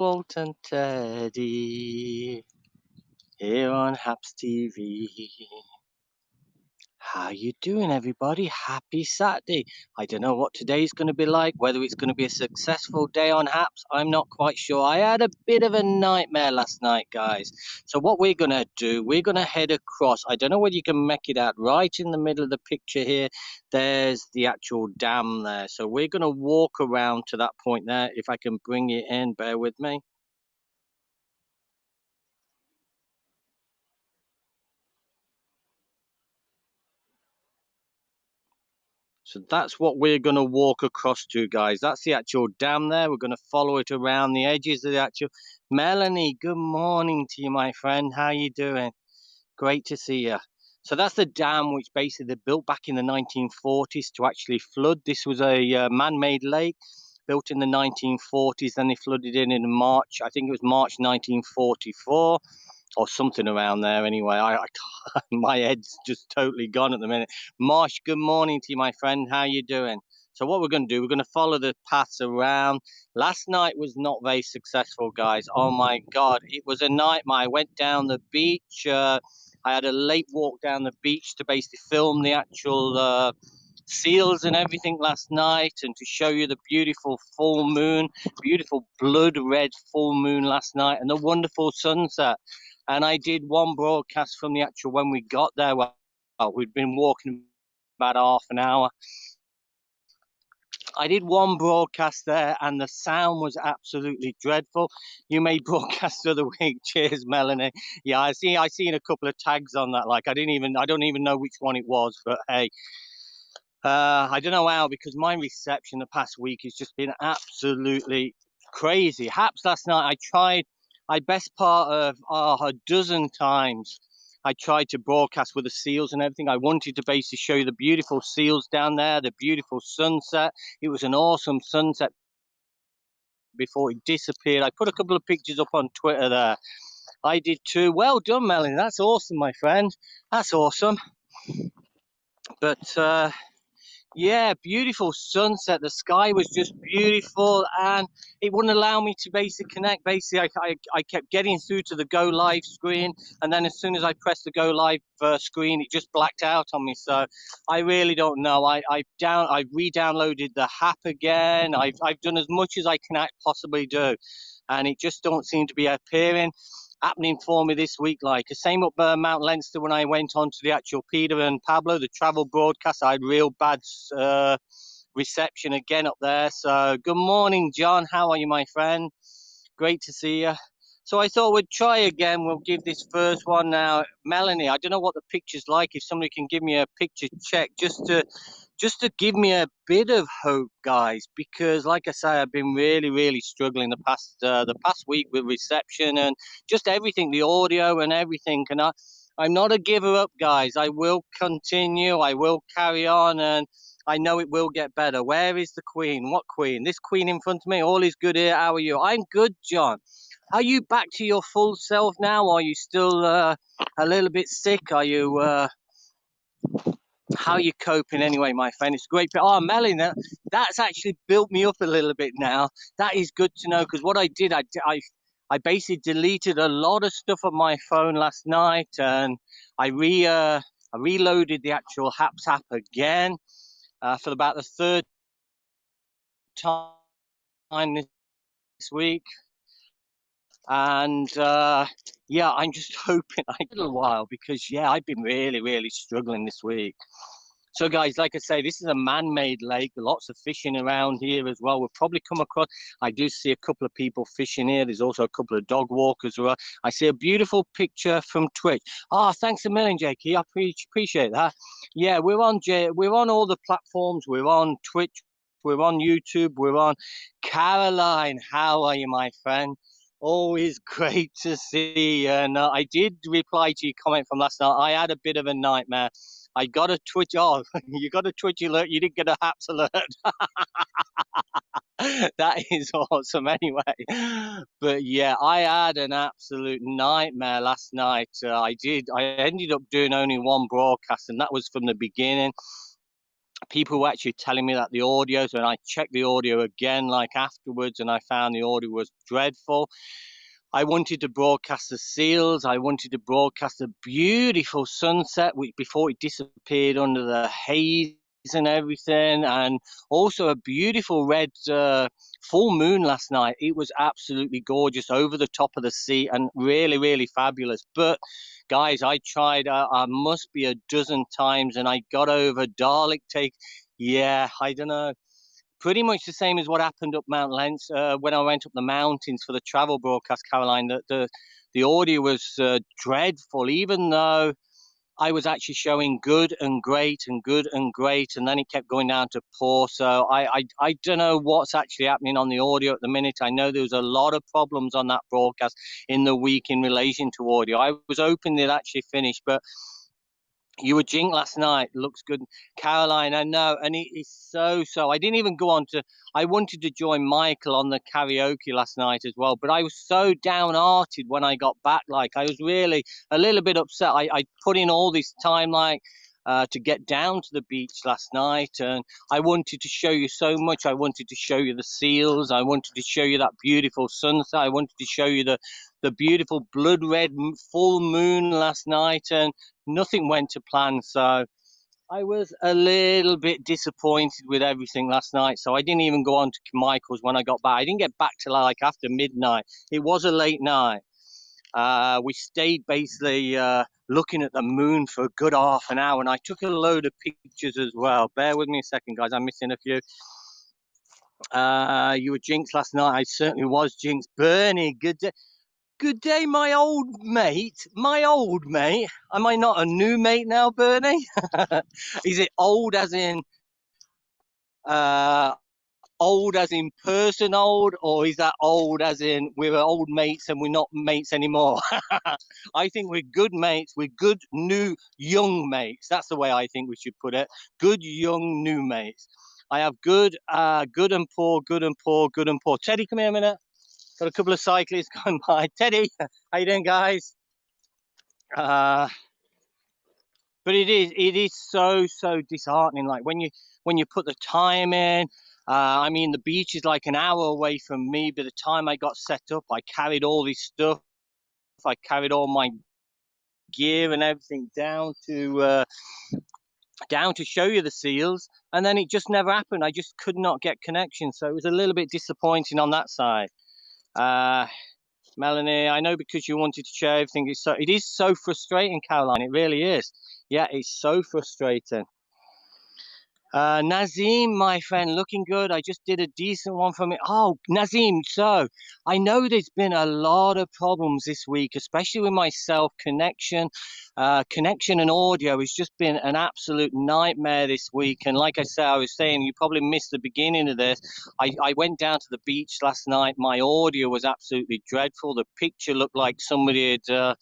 Walt and Teddy here on Haps TV. How you doing, everybody? Happy Saturday. I don't know what today's going to be like, whether it's going to be a successful day on Haps. I'm not quite sure. I had a bit of a nightmare last night, guys. So what we're going to do, we're going to head across. I don't know whether you can make it out. Right in the middle of the picture here, there's the actual dam there. So we're going to walk around to that point there. If I can bring it in, bear with me. So that's what we're going to walk across to, guys. That's the actual dam there. We're going to follow it around the edges of the actual... Melanie, good morning to you, my friend. How you doing? Great to see you. So that's the dam, which basically they built back in the 1940s to actually flood. This was a man-made lake built in the 1940s. Then they flooded in March. I think it was March 1944. Or something around there anyway. My head's just totally gone at the minute. Marsh, good morning to you, my friend. How you doing? So what we're going to do, we're going to follow the paths around. Last night was not very successful, guys. Oh my God, it was a nightmare. I went down the beach. I had a late walk down the beach to basically film the actual seals and everything last night, and to show you the beautiful full moon, beautiful blood red full moon last night, and the wonderful sunset. And I did one broadcast from the actual when we got there. Well, we'd been walking about half an hour. I did one broadcast there, and the sound was absolutely dreadful. You made broadcasts of the week. Cheers, Melanie. Yeah, I seen a couple of tags on that. Like I don't even know which one it was, but hey. I don't know how, because my reception the past week has just been absolutely crazy. Haps last night, I best part of a dozen times I tried to broadcast with the seals and everything. I wanted to basically show you the beautiful seals down there, the beautiful sunset. It was an awesome sunset before it disappeared. I put a couple of pictures up on Twitter there. I did too. Well done, Melanie. That's awesome, my friend. That's awesome. But yeah, beautiful sunset. The sky was just beautiful, and it wouldn't allow me to basically connect. Basically, I kept getting through to the go live screen, and then as soon as I pressed the go live screen, it just blacked out on me. So I really don't know. I re-downloaded the app again. I've done as much as I can possibly do, and it just don't seem to be appearing happening for me this week. Like the same up Mount Leinster when I went on to the actual Peter and Pablo, the travel broadcast. I had real bad reception again up there. So good morning, John. How are you, my friend? Great to see you. So I thought we'd try again. We'll give this first one now. Melanie, I don't know what the picture's like. If somebody can give me a picture check just to give me a bit of hope, guys, because like I say, I've been really struggling the past week with reception and just everything, the audio and everything. And I'm not a giver up, guys. I will continue. I will carry on, and I know it will get better. Where is the Queen? What Queen? This Queen in front of me. All is good here. How are you? I'm good, John. Are you back to your full self now? Are you still a little bit sick? Are you? How are you coping anyway, my friend? It's great. Oh, Melanie, that's actually built me up a little bit now. That is good to know, because what I did, I basically deleted a lot of stuff on my phone last night, and I reloaded the actual Haps app again for about the third time this week. And yeah, I'm just hoping I get a little while, because yeah, I've been really struggling this week. So guys, like I say, this is a man-made lake. Lots of fishing around here as well. We'll probably come across, I do see a couple of people fishing here. There's also a couple of dog walkers as well. I see a beautiful picture from Twitch. Ah, thanks a million, Jakey. I appreciate that. Yeah, we're on all the platforms. We're on Twitch. We're on YouTube. We're on... Caroline, how are you, my friend? Always great to see you. And I did reply to your comment from last night. I had a bit of a nightmare. I got a Twitch. Oh, you got a Twitch alert. You didn't get a Haps alert. That is awesome anyway. But yeah, I had an absolute nightmare last night. I ended up doing only one broadcast, and that was from the beginning. people were actually telling me that the audio, so I checked the audio again, like afterwards, and I found the audio was dreadful. I wanted to broadcast the seals. I wanted to broadcast a beautiful sunset, which before it disappeared under the haze and everything, and also a beautiful red full moon last night. It was absolutely gorgeous over the top of the sea and really, really fabulous. But guys, I tried, I must be a dozen times, and I got over Dalek take. Yeah, I don't know, pretty much the same as what happened up Mount Lentz when I went up the mountains for the travel broadcast, Caroline. The audio was dreadful, even though I was actually showing good and great and good and great, and then it kept going down to poor. So I don't know what's actually happening on the audio at the minute. I know there was a lot of problems on that broadcast in the week in relation to audio. I was hoping they'd actually finish, but you were Jink last night. Looks good. Caroline, I know. And it is so. I didn't even go on to. I wanted to join Michael on the karaoke last night as well, but I was so downhearted when I got back. Like, I was really a little bit upset. I put in all this time, like, to get down to the beach last night, and I wanted to show you so much. I wanted to show you the seals. I wanted to show you that beautiful sunset. I wanted to show you the beautiful blood red full moon last night, and nothing went to plan. So I was a little bit disappointed with everything last night. So I didn't even go on to Michael's when I got back. I didn't get back till like after midnight. It was a late night. We stayed basically looking at the moon for a good half an hour, and I took a load of pictures as well. Bear with me a second, guys. I'm missing a few. You were Jinx last night. I certainly was Jinx. Bernie, good day. Good day, my old mate. My old mate. Am I not a new mate now, Bernie? Is it old as in uh, old as in person old, or is that old as in we're old mates and we're not mates anymore? I think we're good mates. We're good new young mates. That's the way I think we should put it. Good young new mates. I have good, good and poor, good and poor, good and poor. Teddy, come here a minute. Got a couple of cyclists going by. Teddy, how you doing, guys? Uh, but it is so disheartening. Like when you put the time in. I mean, the beach is like an hour away from me. By the time I got set up, I carried all this stuff. I carried all my gear and everything down to show you the seals, and then it just never happened. I just could not get connection, so it was a little bit disappointing on that side. Melanie, I know because you wanted to share everything. It is so frustrating, Caroline. It really is. Yeah, it's so frustrating. Nazim, my friend, looking good. I just did a decent one for me. Oh, Nazim, so I know there's been a lot of problems this week, especially with my self connection. Connection and audio has just been an absolute nightmare this week. And like I said, I was saying, you probably missed the beginning of this. I went down to the beach last night. My audio was absolutely dreadful. The picture looked like somebody had.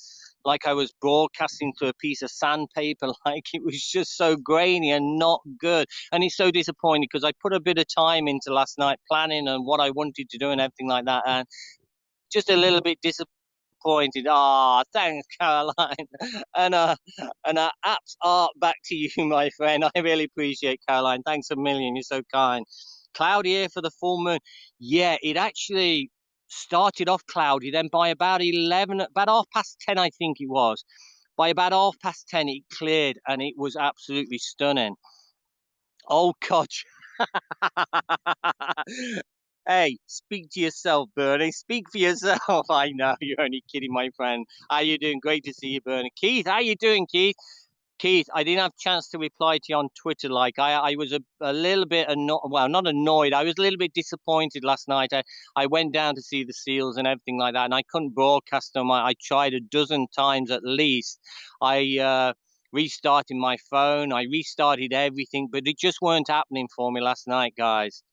Like I was broadcasting to a piece of sandpaper, like it was just so grainy and not good. And it's so disappointing because I put a bit of time into last night planning and what I wanted to do and everything like that, and just a little bit disappointed. Ah, thanks, Caroline. And apps art back to you, my friend. I really appreciate Caroline. Thanks a million. You're so kind. Cloudy here for the full moon. Yeah, it actually started off cloudy. Then by about 11, about 10:30, I think it was. By about 10:30, it cleared, and it was absolutely stunning. Oh God. Hey, speak to yourself, Bernie. Speak for yourself. I know you're only kidding, my friend. How you doing? Great to see you, Bernie. Keith, how you doing, Keith? Keith, I didn't have a chance to reply to you on Twitter. Like I was a little bit annoyed. Well, not annoyed. I was a little bit disappointed last night. I went down to see the seals and everything like that, and I couldn't broadcast them. I tried a dozen times at least. I restarted my phone. I restarted everything, but it just weren't happening for me last night, guys.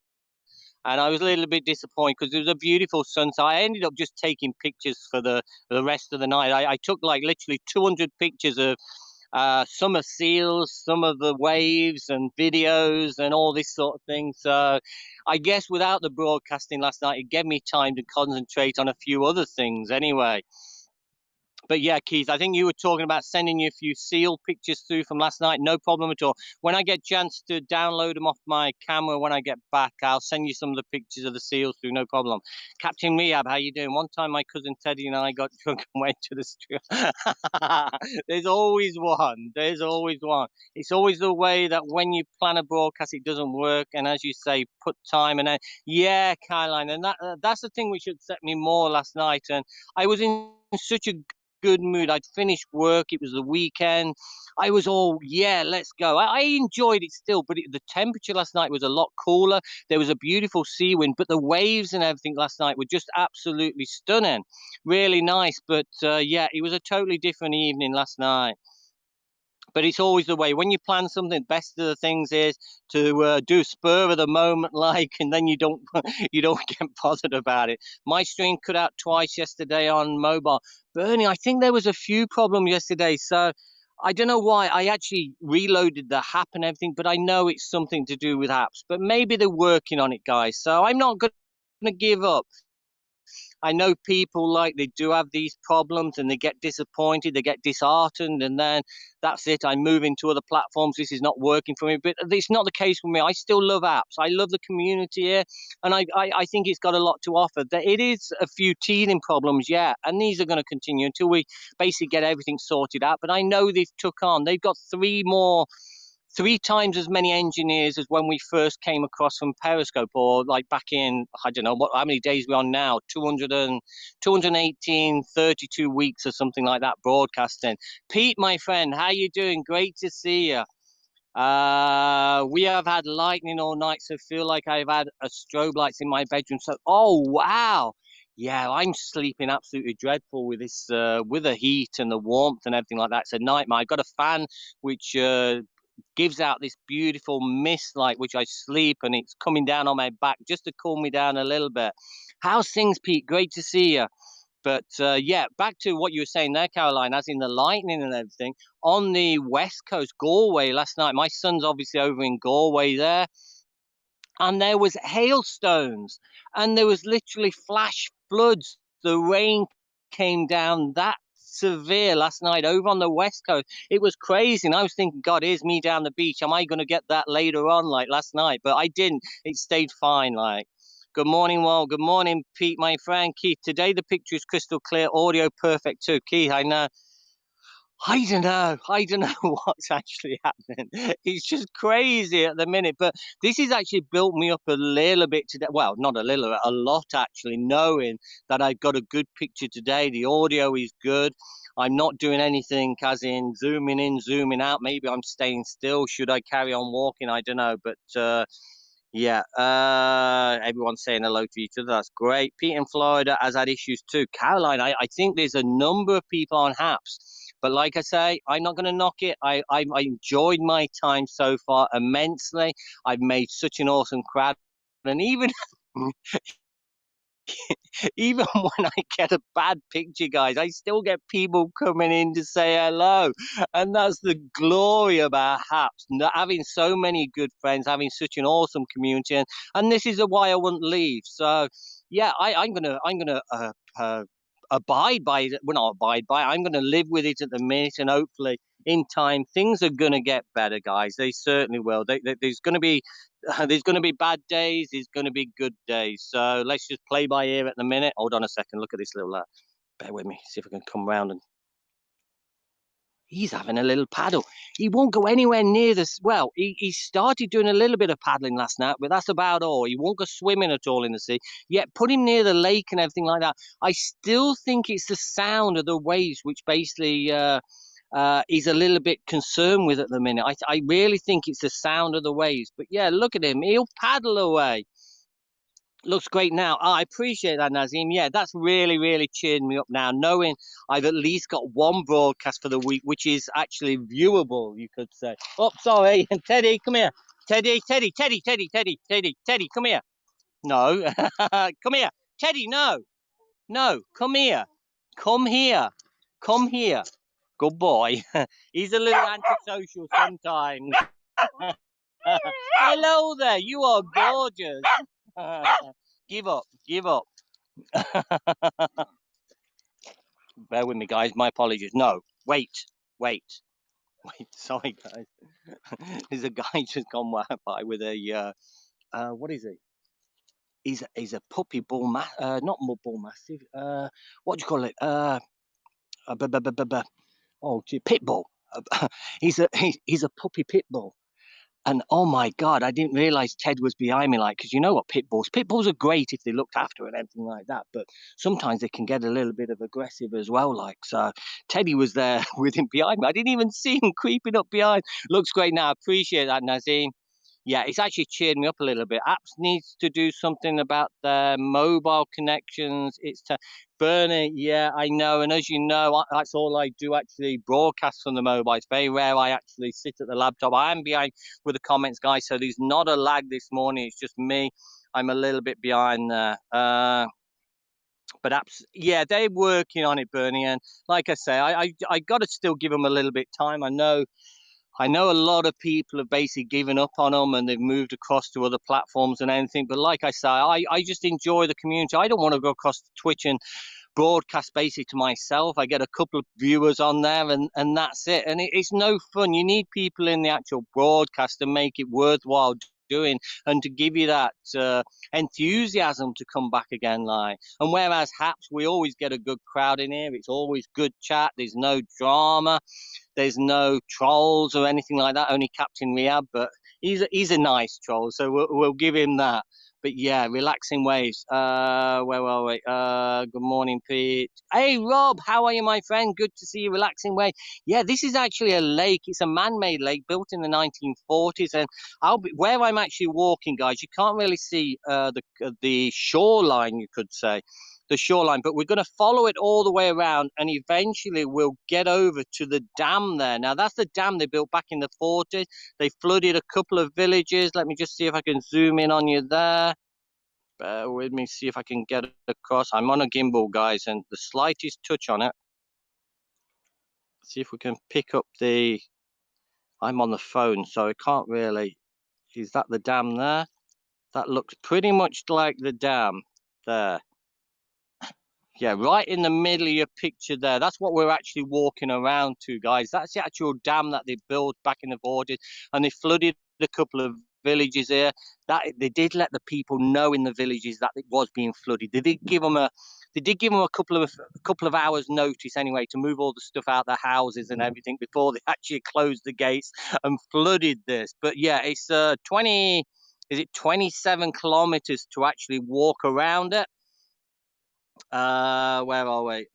And I was a little bit disappointed because it was a beautiful sunset. I ended up just taking pictures for the rest of the night. I took like literally 200 pictures of some of seals, some of the waves and videos and all this sort of thing. So I guess without the broadcasting last night, it gave me time to concentrate on a few other things anyway. But yeah, Keith, I think you were talking about sending you a few seal pictures through from last night. No problem at all. When I get a chance to download them off my camera when I get back, I'll send you some of the pictures of the seals through. No problem. Captain Rehab, how you doing? One time, my cousin Teddy and I got drunk and went to the street. There's always one. There's always one. It's always the way that when you plan a broadcast, it doesn't work. And as you say, put time and then, yeah, Caroline, and that's the thing which upset me more last night. And I was in such a good mood. I'd finished work. It was the weekend. I was all, yeah, let's go. I enjoyed it still, but the temperature last night was a lot cooler. There was a beautiful sea wind, but the waves and everything last night were just absolutely stunning. Really nice. But yeah, it was a totally different evening last night. But it's always the way when you plan something. Best of the things is to do spur of the moment, like, and then you don't you don't get bothered about it. My stream cut out twice yesterday on mobile. Bernie, I think there was a few problems yesterday, so I don't know why. I actually reloaded the app and everything, but I know it's something to do with apps. But maybe they're working on it, guys. So I'm not going to give up. I know people like they do have these problems and they get disappointed, they get disheartened, and then that's it. I move into other platforms. This is not working for me, but it's not the case for me. I still love apps. I love the community here, and I think it's got a lot to offer. It is a few teething problems, yeah, and these are going to continue until we basically get everything sorted out. But I know they've took on. They've got three times as many engineers as when we first came across from Periscope, or like back in, I don't know how many days we're on now, 218, 32 weeks or something like that broadcasting. Pete, my friend, how you doing? Great to see you. We have had lightning all night, so feel like I've had a strobe lights in my bedroom. So, oh wow, yeah, I'm sleeping absolutely dreadful with this, with the heat and the warmth and everything like that. It's a nightmare. I got a fan which gives out this beautiful mist light, which I sleep, and it's coming down on my back just to cool me down a little bit. How's things, Pete? Great to see you. But yeah, back to what you were saying there, Caroline, as in the lightning and everything. On the west coast, Galway, last night, my son's obviously over in Galway there, and there was hailstones, and there was literally flash floods. The rain came down that severe last night over on the west coast. It was crazy, and I was thinking, God, here's me down the beach. Am I going to get that later on, like last night? But I didn't. It stayed fine, like. Good morning, well, good morning, Pete, my friend. Keith, today the picture is crystal clear, audio perfect too. Keith, I know. I don't know. I don't know what's actually happening. It's just crazy at the minute. But this has actually built me up a little bit today. Well, not a little, a lot actually, knowing that I got a good picture today. The audio is good. I'm not doing anything as in zooming in, zooming out. Maybe I'm staying still. Should I carry on walking? I don't know. But yeah, everyone's saying hello to each other. That's great. Pete in Florida has had issues too. Caroline, I think there's a number of people on Haps. But like I say, I'm not going to knock it. I enjoyed my time so far immensely. I've made such an awesome crowd. And even even when I get a bad picture, guys, I still get people coming in to say hello. And that's the glory about Haps, having so many good friends, having such an awesome community. And this is why I wouldn't leave. So, yeah, I'm gonna abide by it. Well, not abide by it. I'm gonna live with it at the minute, and hopefully in time things are gonna get better, guys. They certainly will. There's gonna be there's going to be bad days. There's going to be good days. So let's just play by ear at the minute. Hold on a second. Look at this little lad. Bear with me. See if I can come round and. He's having a little paddle. He won't go anywhere near this. Well, he started doing a little bit of paddling last night, but that's about all. He won't go swimming at all in the sea. Yet put him near the lake and everything like that. I still think it's the sound of the waves, which basically he's a little bit concerned with at the minute. I really think it's the sound of the waves. But yeah, look at him. He'll paddle away. Looks great now. Oh, I appreciate that, Nazim. Yeah, that's really, really cheered me up now, knowing I've at least got one broadcast for the week, which is actually viewable, you could say. Oh, sorry. Teddy, come here. Teddy, come here. No. Come here. Teddy, no. No, come here. Come here. Come here. Good boy. He's a little antisocial sometimes. Hello there. You are gorgeous. Give up. Give up. Bear with me, guys. My apologies. No, wait. Sorry, guys. There's a guy just gone by with a what is it? He's a puppy bull not bull mastiff. What do you call it? Oh, gee, pit bull. He's a puppy pit bull. And oh my God, I didn't realize Ted was behind me. Like, because you know what, pit bulls are great if they looked after and everything like that. But sometimes they can get a little bit of aggressive as well. Like, so Teddy was there with him behind me. I didn't even see him creeping up behind. Looks great now. I appreciate that, Nazim. Yeah, it's actually cheered me up a little bit. Apps needs to do something about their mobile connections. Bernie, yeah, I know. And as you know, that's all I do actually broadcast from the mobile. It's very rare I actually sit at the laptop. I am behind with the comments, guys. So there's not a lag this morning. It's just me. I'm a little bit behind there. But apps, yeah, they're working on it, Bernie. And like I say, I got to still give them a little bit time. I know a lot of people have basically given up on them and they've moved across to other platforms and anything. But like I say, I just enjoy the community. I don't want to go across to Twitch and broadcast basically to myself. I get a couple of viewers on there and that's it. And it's no fun. You need people in the actual broadcast to make it worthwhile doing and to give you that enthusiasm to come back again. Like, and whereas Haps, we always get a good crowd in here. It's always good chat. There's no drama. There's no trolls or anything like that. Only Captain Rehab, but he's a nice troll, so we'll give him that. But yeah, relaxing waves. Where are we? Good morning, Pete. Hey, Rob, how are you, my friend? Good to see you. Relaxing wave. Yeah, this is actually a lake. It's a man-made lake built in the 1940s, and where I'm actually walking, guys. You can't really see the shoreline, you could say. The shoreline, but we're going to follow it all the way around and eventually we'll get over to the dam there. Now that's the dam they built back in the 40s. They flooded a couple of villages. Let me just see if I can zoom in on you there. Bear with me, see if I can get across. I'm on a gimbal, guys, and the slightest touch on it. See if we can pick up I'm on the phone, so I can't really. Is that the dam there? That looks pretty much like the dam there. Yeah, right in the middle of your picture there. That's what we're actually walking around to, guys. That's the actual dam that they built back in the 40s, and they flooded a couple of villages here. That they did let the people know in the villages that it was being flooded. They did give them a couple of hours notice anyway to move all the stuff out the houses and everything before they actually closed the gates and flooded this. But yeah, it's 27 kilometers to actually walk around it. Where are we?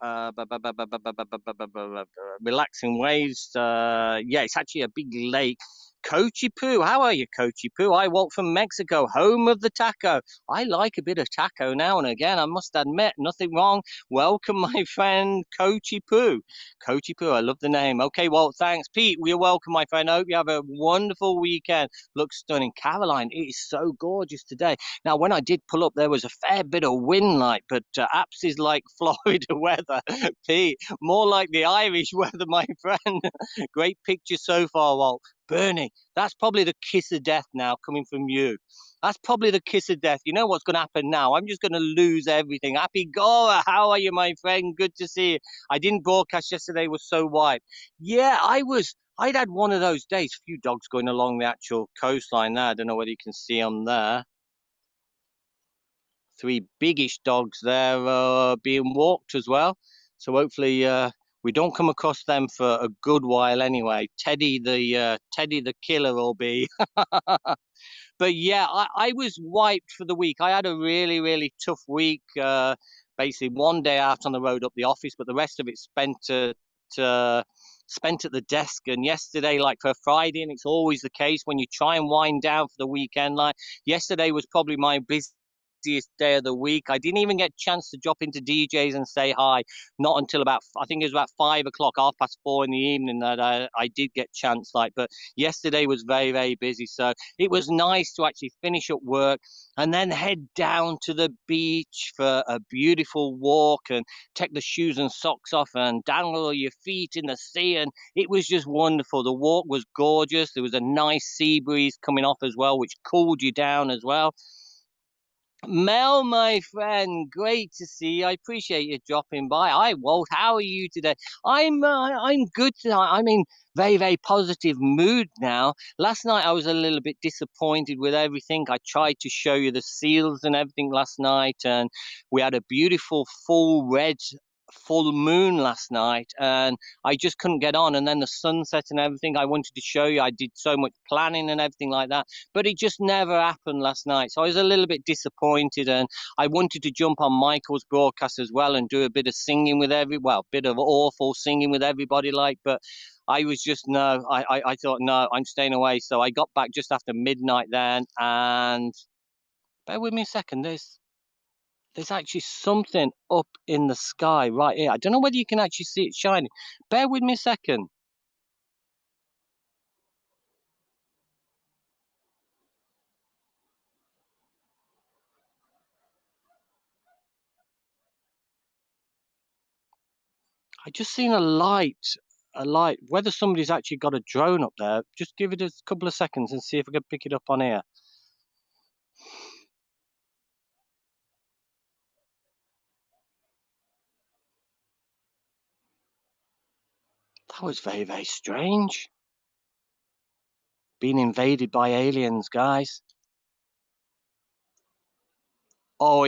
Relaxing waves. Yeah, it's actually a big lake. Coachy Poo, how are you, Coachy Poo? I walk from Mexico, home of the taco. I like a bit of taco now and again, I must admit. Nothing wrong. Welcome, my friend, Coachy Poo. Coachy Poo, I love the name. Okay, well, thanks, Pete. You're welcome, my friend. I hope you have a wonderful weekend. Looks stunning. Caroline, it is so gorgeous today. Now, when I did pull up, there was a fair bit of wind, like, but apps is like Florida weather. Pete, more like the Irish weather, my friend. Great picture so far, Walt. Bernie, that's probably the kiss of death now coming from you. That's probably the kiss of death. You know what's going to happen now? I'm just going to lose everything. Happy Gora, how are you, my friend? Good to see you. I didn't broadcast yesterday, was so white. Yeah, I'd had one of those days. A few dogs going along the actual coastline there. I don't know whether you can see them there. 3 biggish dogs there being walked as well. So hopefully we don't come across them for a good while anyway. Teddy the killer will be. But yeah, I was wiped for the week. I had a really, really tough week. Basically, one day out on the road up the office, but the rest of it spent at the desk. And yesterday, like for Friday, and it's always the case when you try and wind down for the weekend. Like yesterday was probably my busiest day of the week. I didn't even get a chance to drop into DJs and say hi, not until I think it was about 5 o'clock, 4:30 in the evening that I did get chance. Like, but yesterday was very, very busy, so it was nice to actually finish up work and then head down to the beach for a beautiful walk and take the shoes and socks off and dangle your feet in the sea, and it was just wonderful. The walk was gorgeous. There was a nice sea breeze coming off as well, which cooled you down as well. Mel, my friend, great to see you. I appreciate you dropping by. Hi, Walt. How are you today? I'm good tonight. I'm in very positive mood now. Last night I was a little bit disappointed with everything. I tried to show you the seals and everything last night, and we had a beautiful full red full moon last night, and I just couldn't get on. And then the sunset and everything. I wanted to show you. I did so much planning and everything like that, but it just never happened last night. So I was a little bit disappointed, and I wanted to jump on Michael's broadcast as well and do a bit of singing with bit of awful singing with everybody, like, but I was just no, I thought no, I'm staying away. So I got back just after midnight then, and bear with me a second. There's actually something up in the sky right here. I don't know whether you can actually see it shining. Bear with me a second. I just seen a light. Whether somebody's actually got a drone up there, just give it a couple of seconds and see if I can pick it up on here. That was very strange. Being invaded by aliens, guys. Oh,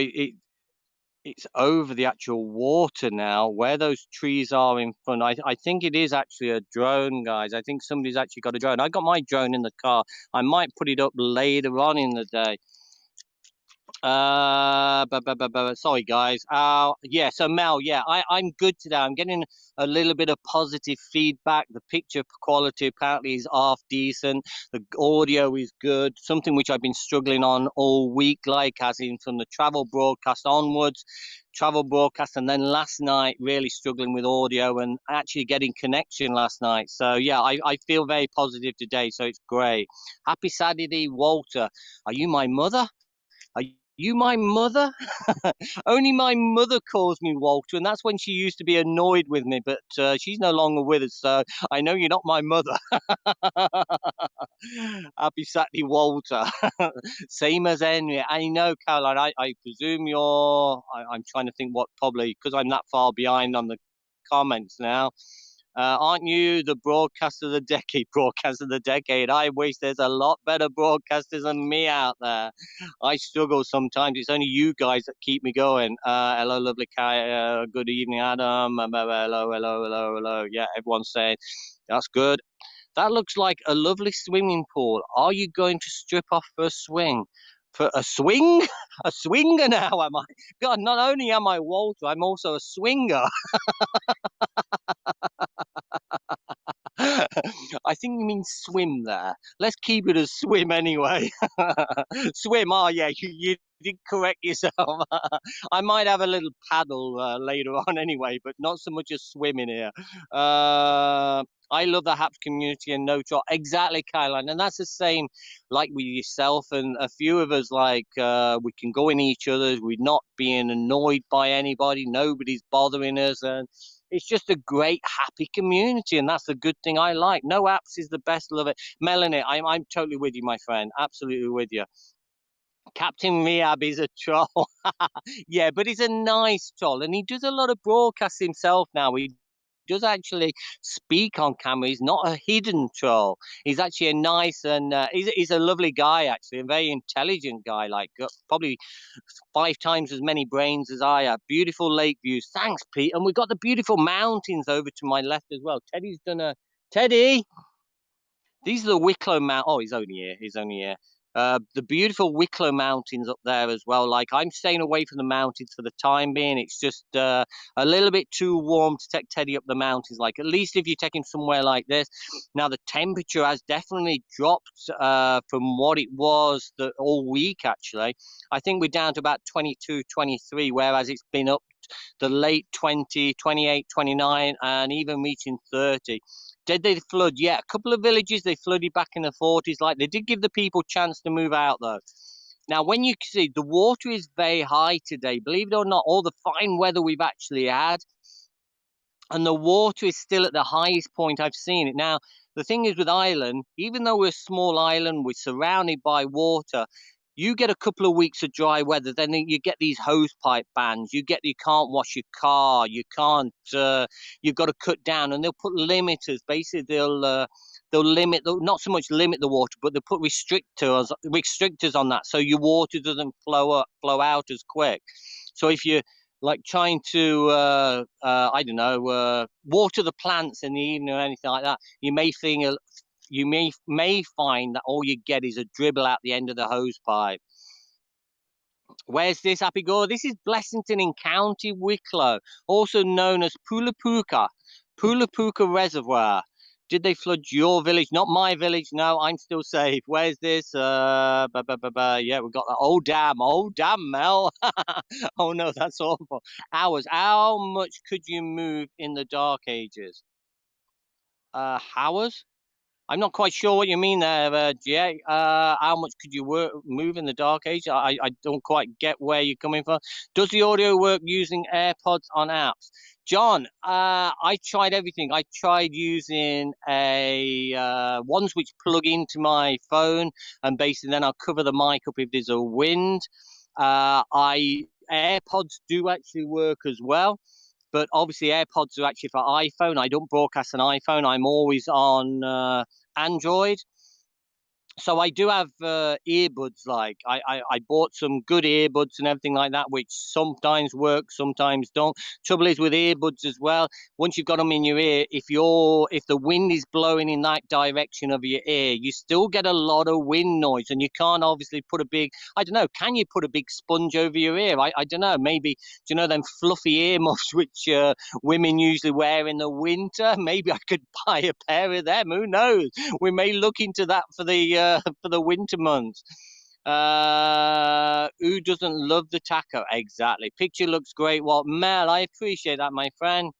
it's over the actual water now, where those trees are in front. I think it is actually a drone, guys. I think somebody's actually got a drone. I got my drone in the car. I might put it up later on in the day. Sorry, guys. Yeah. So Mel, yeah, I'm good today. I'm getting a little bit of positive feedback. The picture quality apparently is half decent. The audio is good. Something which I've been struggling on all week, like as in from the travel broadcast onwards, travel broadcast, and then last night really struggling with audio and actually getting connection last night. So yeah, I feel very positive today. So it's great. Happy Saturday, Walter. Are you my mother? Are you my mother? Only my mother calls me Walter, and that's when she used to be annoyed with me, but she's no longer with us, so I know you're not my mother. Happy Saturday, Walter. Same as Henry. I know, Caroline. I presume I'm trying to think what probably, because I'm that far behind on the comments now. Aren't you the broadcaster of the decade? Broadcaster of the decade. I wish there's a lot better broadcasters than me out there. I struggle sometimes. It's only you guys that keep me going. Hello, lovely Kai. Good evening, Adam. Hello. Yeah, everyone's saying that's good. That looks like a lovely swimming pool. Are you going to strip off for a swing? For a swing? A swinger now, am I? God, not only am I Walter, I'm also a swinger. I think you mean swim there. Let's keep it as swim anyway. Swim, oh yeah, you did correct yourself. I might have a little paddle later on anyway, but not so much as swimming here. I love the Haps community and no trot. Exactly, Kylan. And that's the same like with yourself and a few of us, like we can go in each other's, we're not being annoyed by anybody, nobody's bothering us, and it's just a great, happy community, and that's the good thing I like. No apps is the best. Love it, Melanie. I'm totally with you, my friend. Absolutely with you. Captain Rehab is a troll. Yeah, but he's a nice troll, and he does a lot of broadcasts himself now. He does actually speak on camera. He's not a hidden troll. He's actually a nice and he's a lovely guy, actually, a very intelligent guy, like probably 5 times as many brains as I have. Beautiful lake views. Thanks, Pete. And we've got the beautiful mountains over to my left as well. Teddy's done a Teddy. These are the Wicklow Mount. Oh, he's only here. He's only here. The beautiful Wicklow Mountains up there as well. Like I'm staying away from the mountains for the time being. It's just a little bit too warm to take Teddy up the mountains. Like at least if you take him somewhere like this. Now the temperature has definitely dropped from what it was all week. Actually, I think we're down to about 22, 23, whereas it's been up the late 20, 28, 29, and even reaching 30. Did they flood? Yeah, a couple of villages they flooded back in the 40s. Like they did give the people chance to move out though. Now, when you see the water is very high today, believe it or not, all the fine weather we've actually had, and the water is still at the highest point I've seen it. Now, the thing is with Ireland, even though we're a small island, we're surrounded by water. You get a couple of weeks of dry weather, then you get these hose pipe bans. You can't wash your car. You can't. You've got to cut down, and they'll put limiters. Basically, they'll limit, not so much limit the water, but they'll put restrictors on that, so your water doesn't flow out as quick. So if you're like trying to I don't know, water the plants in the evening or anything like that, you may find that all you get is a dribble out the end of the hose pipe. Where's this, Happy Gore? This is Blessington in County Wicklow, also known as Pulapuka Reservoir. Did they flood your village? Not my village. No, I'm still safe. Where's this? Yeah, we've got that. Oh damn, Mel. Oh no, that's awful. Hours. How much could you move in the Dark Ages? Hours? I'm not quite sure what you mean there, Jay. How much could you move in the Dark Age? I don't quite get where you're coming from. Does the audio work using AirPods on apps? John, I tried everything. I tried using ones which plug into my phone, and basically then I'll cover the mic up if there's a wind. I AirPods do actually work as well. But obviously, AirPods are actually for iPhone. I don't broadcast an iPhone. I'm always on Android. So I do have earbuds. Like I bought some good earbuds and everything like that, which sometimes work, sometimes don't. Trouble is with earbuds as well. Once you've got them in your ear, if the wind is blowing in that direction of your ear, you still get a lot of wind noise, and you can't obviously put a big. I don't know. Can you put a big sponge over your ear? I don't know. Maybe, do you know them fluffy earmuffs which women usually wear in the winter? Maybe I could buy a pair of them. Who knows? We may look into that for the winter months. Who doesn't love the taco? Exactly. Picture looks great, Walt. Mel, I appreciate that, my friend.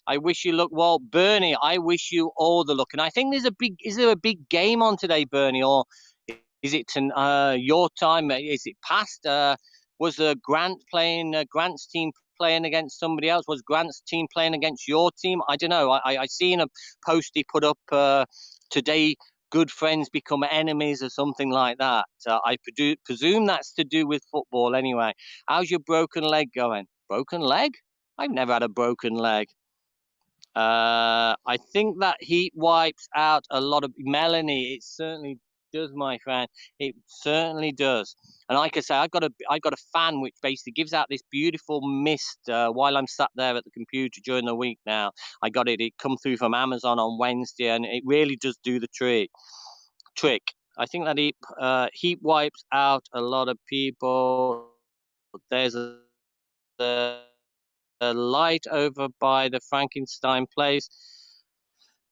I wish you luck, Walt. Bernie, I wish you all the luck. And I think is there a big game on today, Bernie, or is it your time? Is it past? Was Grant's team playing against somebody else? Was Grant's team playing against your team? I don't know. I seen a post he put up today. Good friends become enemies or something like that. I presume that's to do with football anyway. How's your broken leg going? Broken leg? I've never had a broken leg. I think that heat wipes out a lot of Melanie. It certainly does, my friend. It certainly does. And like I say, I've got a fan which basically gives out this beautiful mist while I'm sat there at the computer during the week. Now I got it. It come through from Amazon on Wednesday, and it really does do the trick. I think that heat wipes out a lot of people. There's a light over by the Frankenstein place.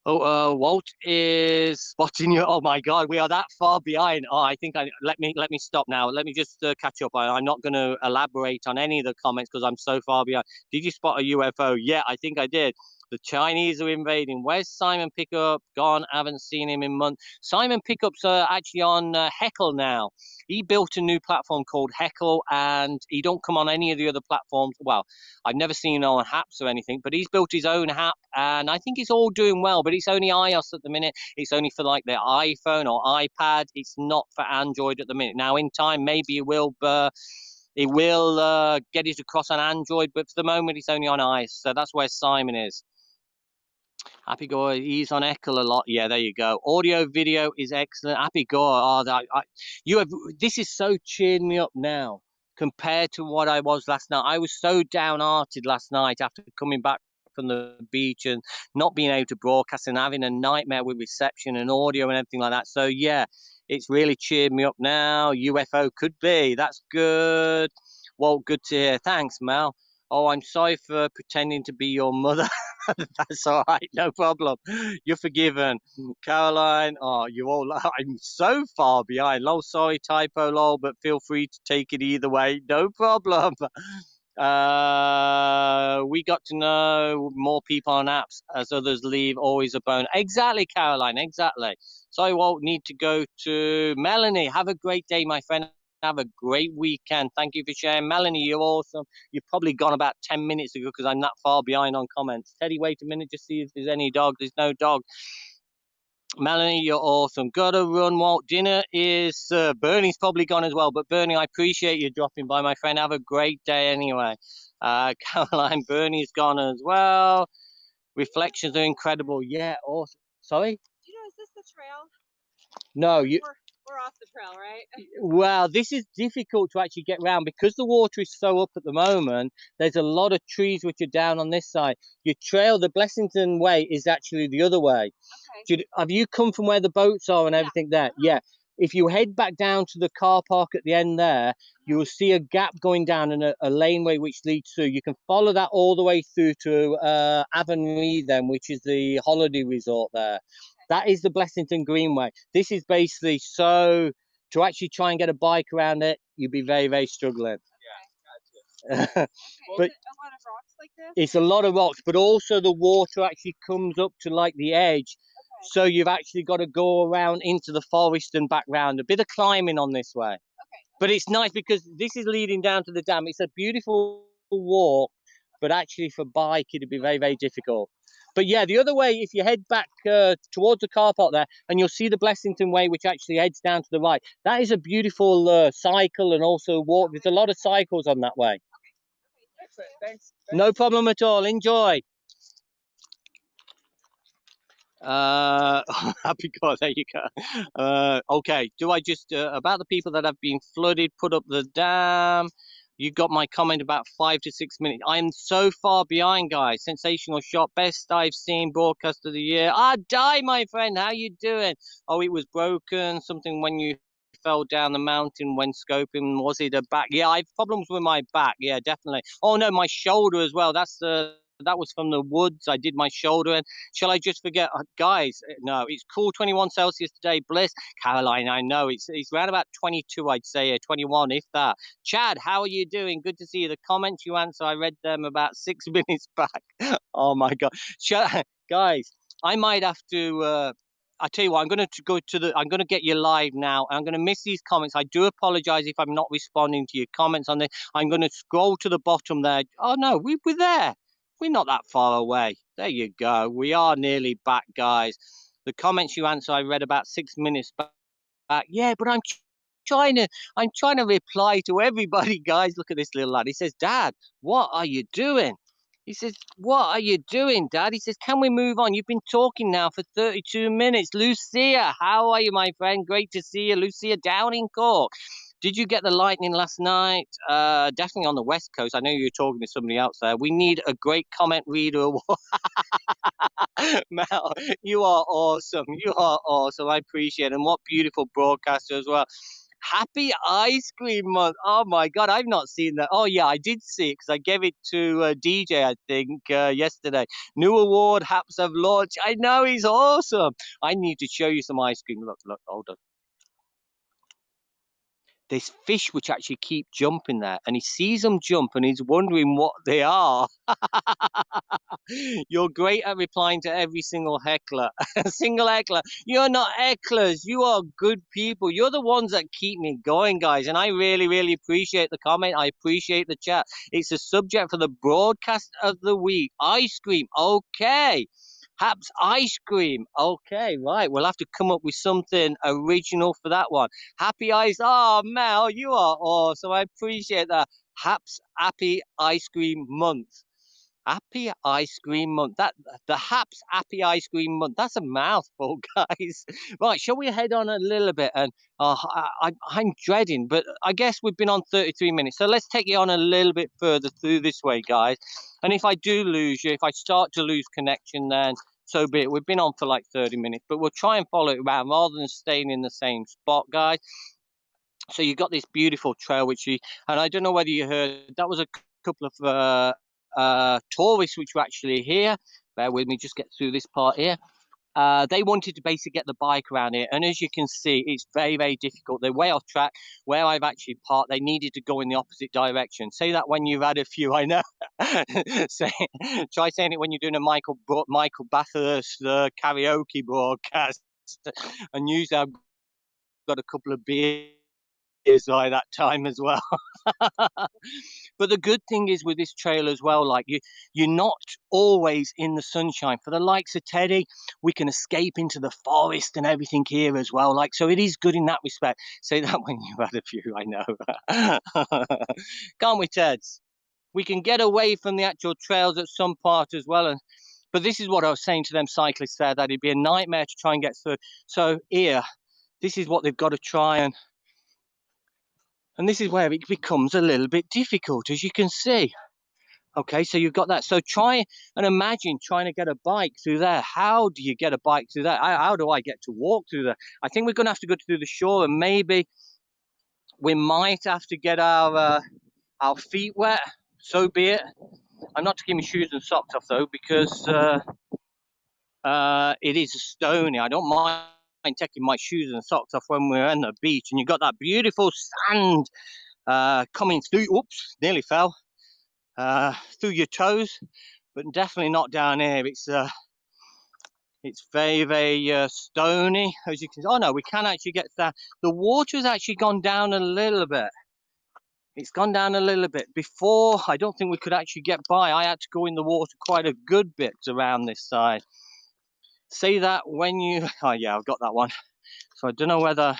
Oh, Walt is spotting you. Oh my God, we are that far behind. Oh, I think let me stop now. Let me just catch up. I'm not going to elaborate on any of the comments because I'm so far behind. Did you spot a UFO? Yeah, I think I did. The Chinese are invading. Where's Simon Pickup? Gone. Haven't seen him in months. Simon Pickup's actually on Heckle now. He built a new platform called Heckle, and he don't come on any of the other platforms. Well, I've never seen him on Haps or anything, but he's built his own app, and I think it's all doing well. But it's only iOS at the minute. It's only for like the iPhone or iPad. It's not for Android at the minute. Now, in time, maybe it will. Get it across on Android, but for the moment, it's only on iOS. So that's where Simon is. Happy Gore, he's on Echo a lot. Yeah, there you go. Audio, video is excellent. Happy Gore, this is so cheered me up now compared to what I was last night. I was so downhearted last night after coming back from the beach and not being able to broadcast and having a nightmare with reception and audio and everything like that. So yeah, it's really cheered me up now. UFO could be. That's good. Well, good to hear. Thanks, Mel. Oh, I'm sorry for pretending to be your mother. That's all right, no problem. You're forgiven. Caroline, oh, you all, I'm so far behind. Lol, sorry, typo, lol, but feel free to take it either way. No problem. We got to know more people on apps as others leave, always a bone. Exactly, Caroline, exactly. So I won't need to go to Melanie. Have a great day, my friend. Have a great weekend. Thank you for sharing. Melanie, you're awesome. You've probably gone about 10 minutes ago because I'm that far behind on comments. Teddy, wait a minute, just see if there's any dog. There's no dog. Melanie, you're awesome. Gotta run, Walt. Dinner is Bernie's probably gone as well. But Bernie, I appreciate you dropping by, my friend. Have a great day anyway. Caroline, Bernie's gone as well. Reflections are incredible. Yeah, awesome. Sorry? Is this the trail? No, you. We're off the trail, right? Well, this is difficult to actually get round because the water is so up at the moment. There's a lot of trees which are down on this side. Your trail, the Blessington Way, is actually the other way. Okay. Have you come from where the boats are and everything there? Yeah. If you head back down to the car park at the end there, you will see a gap going down and a laneway which leads through. You can follow that all the way through to Avonlea then, which is the holiday resort there. That is the Blessington Greenway. This is basically so to actually try and get a bike around it, you'd be very, very struggling. Yeah, gotcha. But is it a lot of rocks like this? it's a lot of rocks, but also the water actually comes up to like the edge. Okay. So you've actually got to go around into the forest and back round. A bit of climbing on this way. Okay. But it's nice because this is leading down to the dam. It's a beautiful walk, but actually for bike, it'd be very, very difficult. But yeah, the other way, if you head back towards the car park there, and you'll see the Blessington Way, which actually heads down to the right. That is a beautiful cycle and also walk. There's a lot of cycles on that way. Excellent. Thanks. No problem at all. Enjoy. Happy God, there you go. Okay, do I just about the people that have been flooded, put up the dam? You got my comment about 5 to 6 minutes. I'm so far behind, guys. Sensational shot, best I've seen, broadcast of the year. Die, my friend. How you doing? Oh, it was broken. Something when you fell down the mountain when scoping. Was it a back? Yeah, I have problems with my back. Yeah, definitely. Oh no, my shoulder as well. That was from the woods. I did my shoulder. And shall I just forget, guys? No, it's cool. 21 Celsius today. Bliss, Caroline. I know it's around about 22. I'd say 21, if that. Chad, how are you doing? Good to see you. The comments you answer, I read them about 6 minutes back. Oh my God, guys, I might have to. I tell you what, I'm going to go to I'm going to get you live now. I'm going to miss these comments. I do apologize if I'm not responding to your comments on this. I'm going to scroll to the bottom there. Oh no, we're there. We're not that far away. There you go. We are nearly back, guys. The comments you answer, I read about 6 minutes back. Yeah, but trying to reply to everybody, guys. Look at this little lad. He says, Dad, what are you doing? He says, what are you doing, Dad? He says, can we move on? You've been talking now for 32 minutes. Lucia, how are you, my friend? Great to see you. Lucia down in Cork. Did you get the lightning last night? Definitely on the West Coast. I know you're talking to somebody else there. We need a great comment reader award. Mel, you are awesome. You are awesome. I appreciate it. And what beautiful broadcaster as well. Happy Ice Cream Month. Oh my God, I've not seen that. Oh yeah, I did see it because I gave it to DJ, I think, yesterday. New award, Haps have launched. I know, he's awesome. I need to show you some ice cream. Look, hold on. There's fish which actually keep jumping there, and he sees them jump and he's wondering what they are. You're great at replying to every single heckler. Single heckler. You're not hecklers. You are good people. You're the ones that keep me going, guys. And I really, really appreciate the comment. I appreciate the chat. It's a subject for the broadcast of the week. Ice cream. Okay. Haps ice cream. Okay, right. We'll have to come up with something original for that one. Happy ice. Oh, Mel, you are awesome. I appreciate that. Haps Happy Ice Cream Month. Happy Ice Cream Month. The Haps Happy Ice Cream Month. That's a mouthful, guys. Right, shall we head on a little bit? And I'm dreading, but I guess we've been on 33 minutes, so let's take you on a little bit further through this way, guys. And if I do lose you, if I start to lose connection, then so be it. We've been on for like 30 minutes, but we'll try and follow it around rather than staying in the same spot, guys. So you got this beautiful trail, and I don't know whether you heard, that was a couple of tourists which were actually here. Bear with me, just get through this part here. They wanted to basically get the bike around here, and as you can see, it's very, very difficult. They're way off track. Where I've actually parked, they needed to go in the opposite direction. Say that when you've had a few, I know. Try saying it when you're doing a Michael Bathurst karaoke broadcast. And usually I've got a couple of beers like that time as well. But the good thing is with this trail as well, like you're not always in the sunshine. For the likes of Teddy, we can escape into the forest and everything here as well. Like, so it is good in that respect. Say that when you've had a few, I know. Can't we, Teds? We can get away from the actual trails at some part as well. But this is what I was saying to them cyclists there, that it'd be a nightmare to try and get through. So here, this is what they've got to try, and this is where it becomes a little bit difficult, as you can see. Okay, so you've got that. So try and imagine trying to get a bike through there. How do you get a bike through there? How do I get to walk through there? I think we're going to have to go through the shore, and maybe we might have to get our feet wet. So be it. I'm not taking my shoes and socks off though, because it is stony. I don't mind taking my shoes and socks off when we're on the beach, and you've got that beautiful sand coming through. Oops, nearly fell through your toes, but definitely not down here. It's very, very stony, as you can see. Oh no, we can actually get that. The water has actually gone down a little bit. It's gone down a little bit. Before, I don't think we could actually get by. I had to go in the water quite a good bit around this side. Say that when you, oh yeah, I've got that one. So I don't know whether,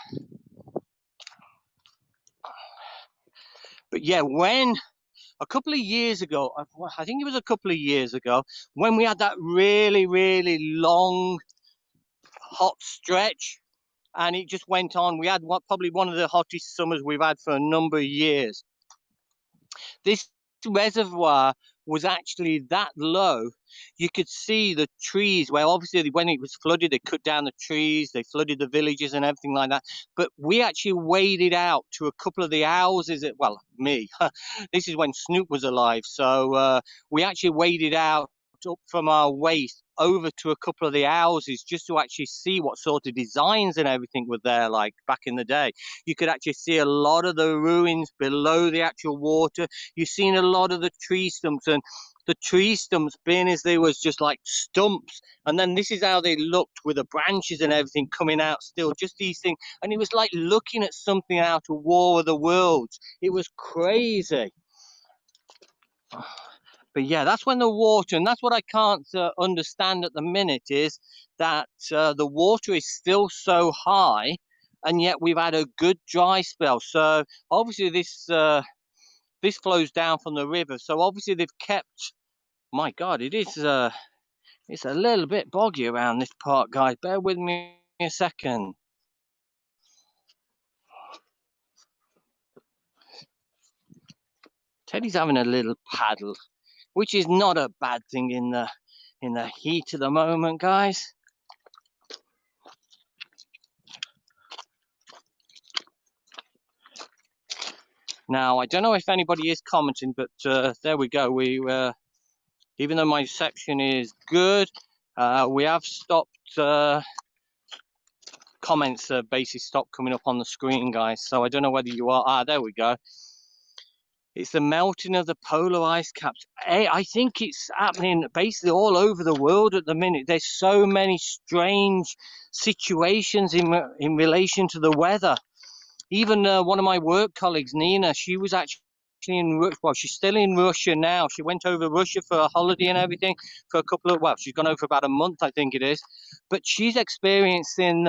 but yeah, when a couple of years ago, I think it was a couple of years ago, when we had that really, really long, hot stretch, and it just went on. We had probably one of the hottest summers we've had for a number of years. This reservoir was actually that low. You could see the trees, where obviously when it was flooded, they cut down the trees, they flooded the villages and everything like that. But we actually waded out to a couple of the houses. Well, me, this is when Snoop was alive. So we actually waded out up from our waist over to a couple of the houses just to actually see what sort of designs and everything were there like back in the day. You could actually see a lot of the ruins below the actual water. You've seen a lot of the tree stumps, and the tree stumps being as they was just like stumps, and then this is how they looked with the branches and everything coming out still, just these things. And it was like looking at something out of War of the Worlds. It was crazy. But yeah, that's when the water, and that's what I can't understand at the minute, is that the water is still so high, and yet we've had a good dry spell. So obviously this flows down from the river. So obviously they've kept. My God, it's a little bit boggy around this part, guys. Bear with me a second. Teddy's having a little paddle, which is not a bad thing in the heat of the moment, guys. Now, I don't know if anybody is commenting, but there we go. Even though my reception is good, we have stopped. Comments basically stopped coming up on the screen, guys. So I don't know whether you are. There we go. It's the melting of the polar ice caps. I think it's happening basically all over the world at the minute. There's so many strange situations in relation to the weather. Even one of my work colleagues, Nina, she was actually she's still in Russia now. She went over Russia for a holiday and everything for a couple of, she's gone over for about a month, I think it is. But she's experiencing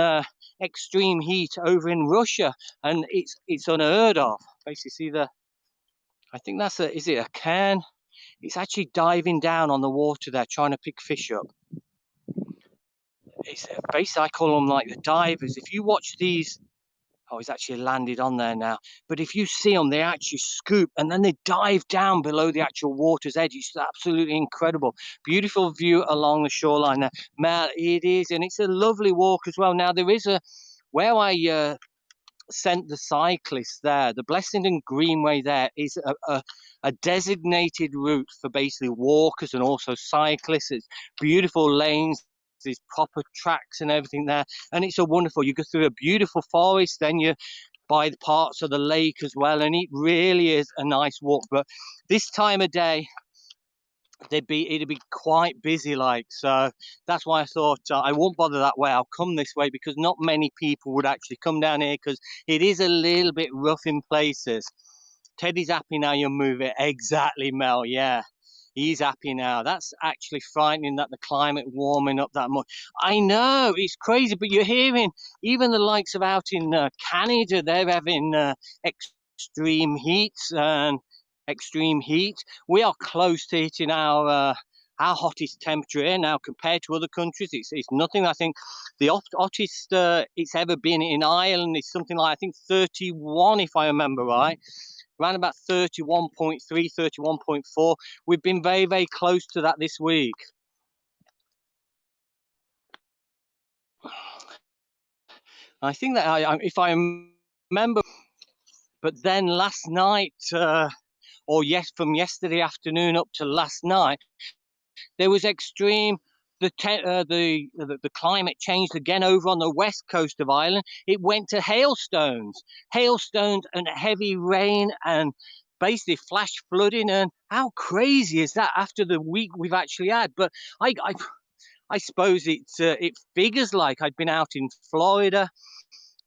extreme heat over in Russia, and it's unheard of. Basically, see I think that's is it a can? It's actually diving down on the water there, trying to pick fish up. It's basically, I call them like the divers. If you watch these, he's actually landed on there now. But if you see them, they actually scoop and then they dive down below the actual water's edge. It's absolutely incredible. Beautiful view along the shoreline there. Mel, it is, and it's a lovely walk as well. Now, there is where I sent the cyclists there, the Blessington Greenway there is a designated route for basically walkers and also cyclists. It's beautiful lanes. There's proper tracks and everything there, and it's a wonderful. You go through a beautiful forest, then you by the parts of the lake as well, and it really is a nice walk. But this time of day, it'd be quite busy, like. So that's why I thought I won't bother that way. I'll come this way because not many people would actually come down here because it is a little bit rough in places. Teddy's happy now you move it. Exactly, Mel. Yeah, he's happy now. That's actually frightening that the climate warming up that much. I know, it's crazy, but you're hearing even the likes of out in Canada, they're having extreme heats and extreme heat. We are close to hitting our hottest temperature here now compared to other countries. It's nothing. I think the hottest it's ever been in Ireland is something like, I think, 31, if I remember right. Around about 31.3, 31.4. We've been very, very close to that this week. I think that if I remember, but then last night, or yes, from yesterday afternoon up to last night, there was extreme. The climate changed again over on the west coast of Ireland. It went to hailstones and heavy rain and basically flash flooding. And how crazy is that after the week we've actually had? But I suppose it figures like I'd been out in Florida.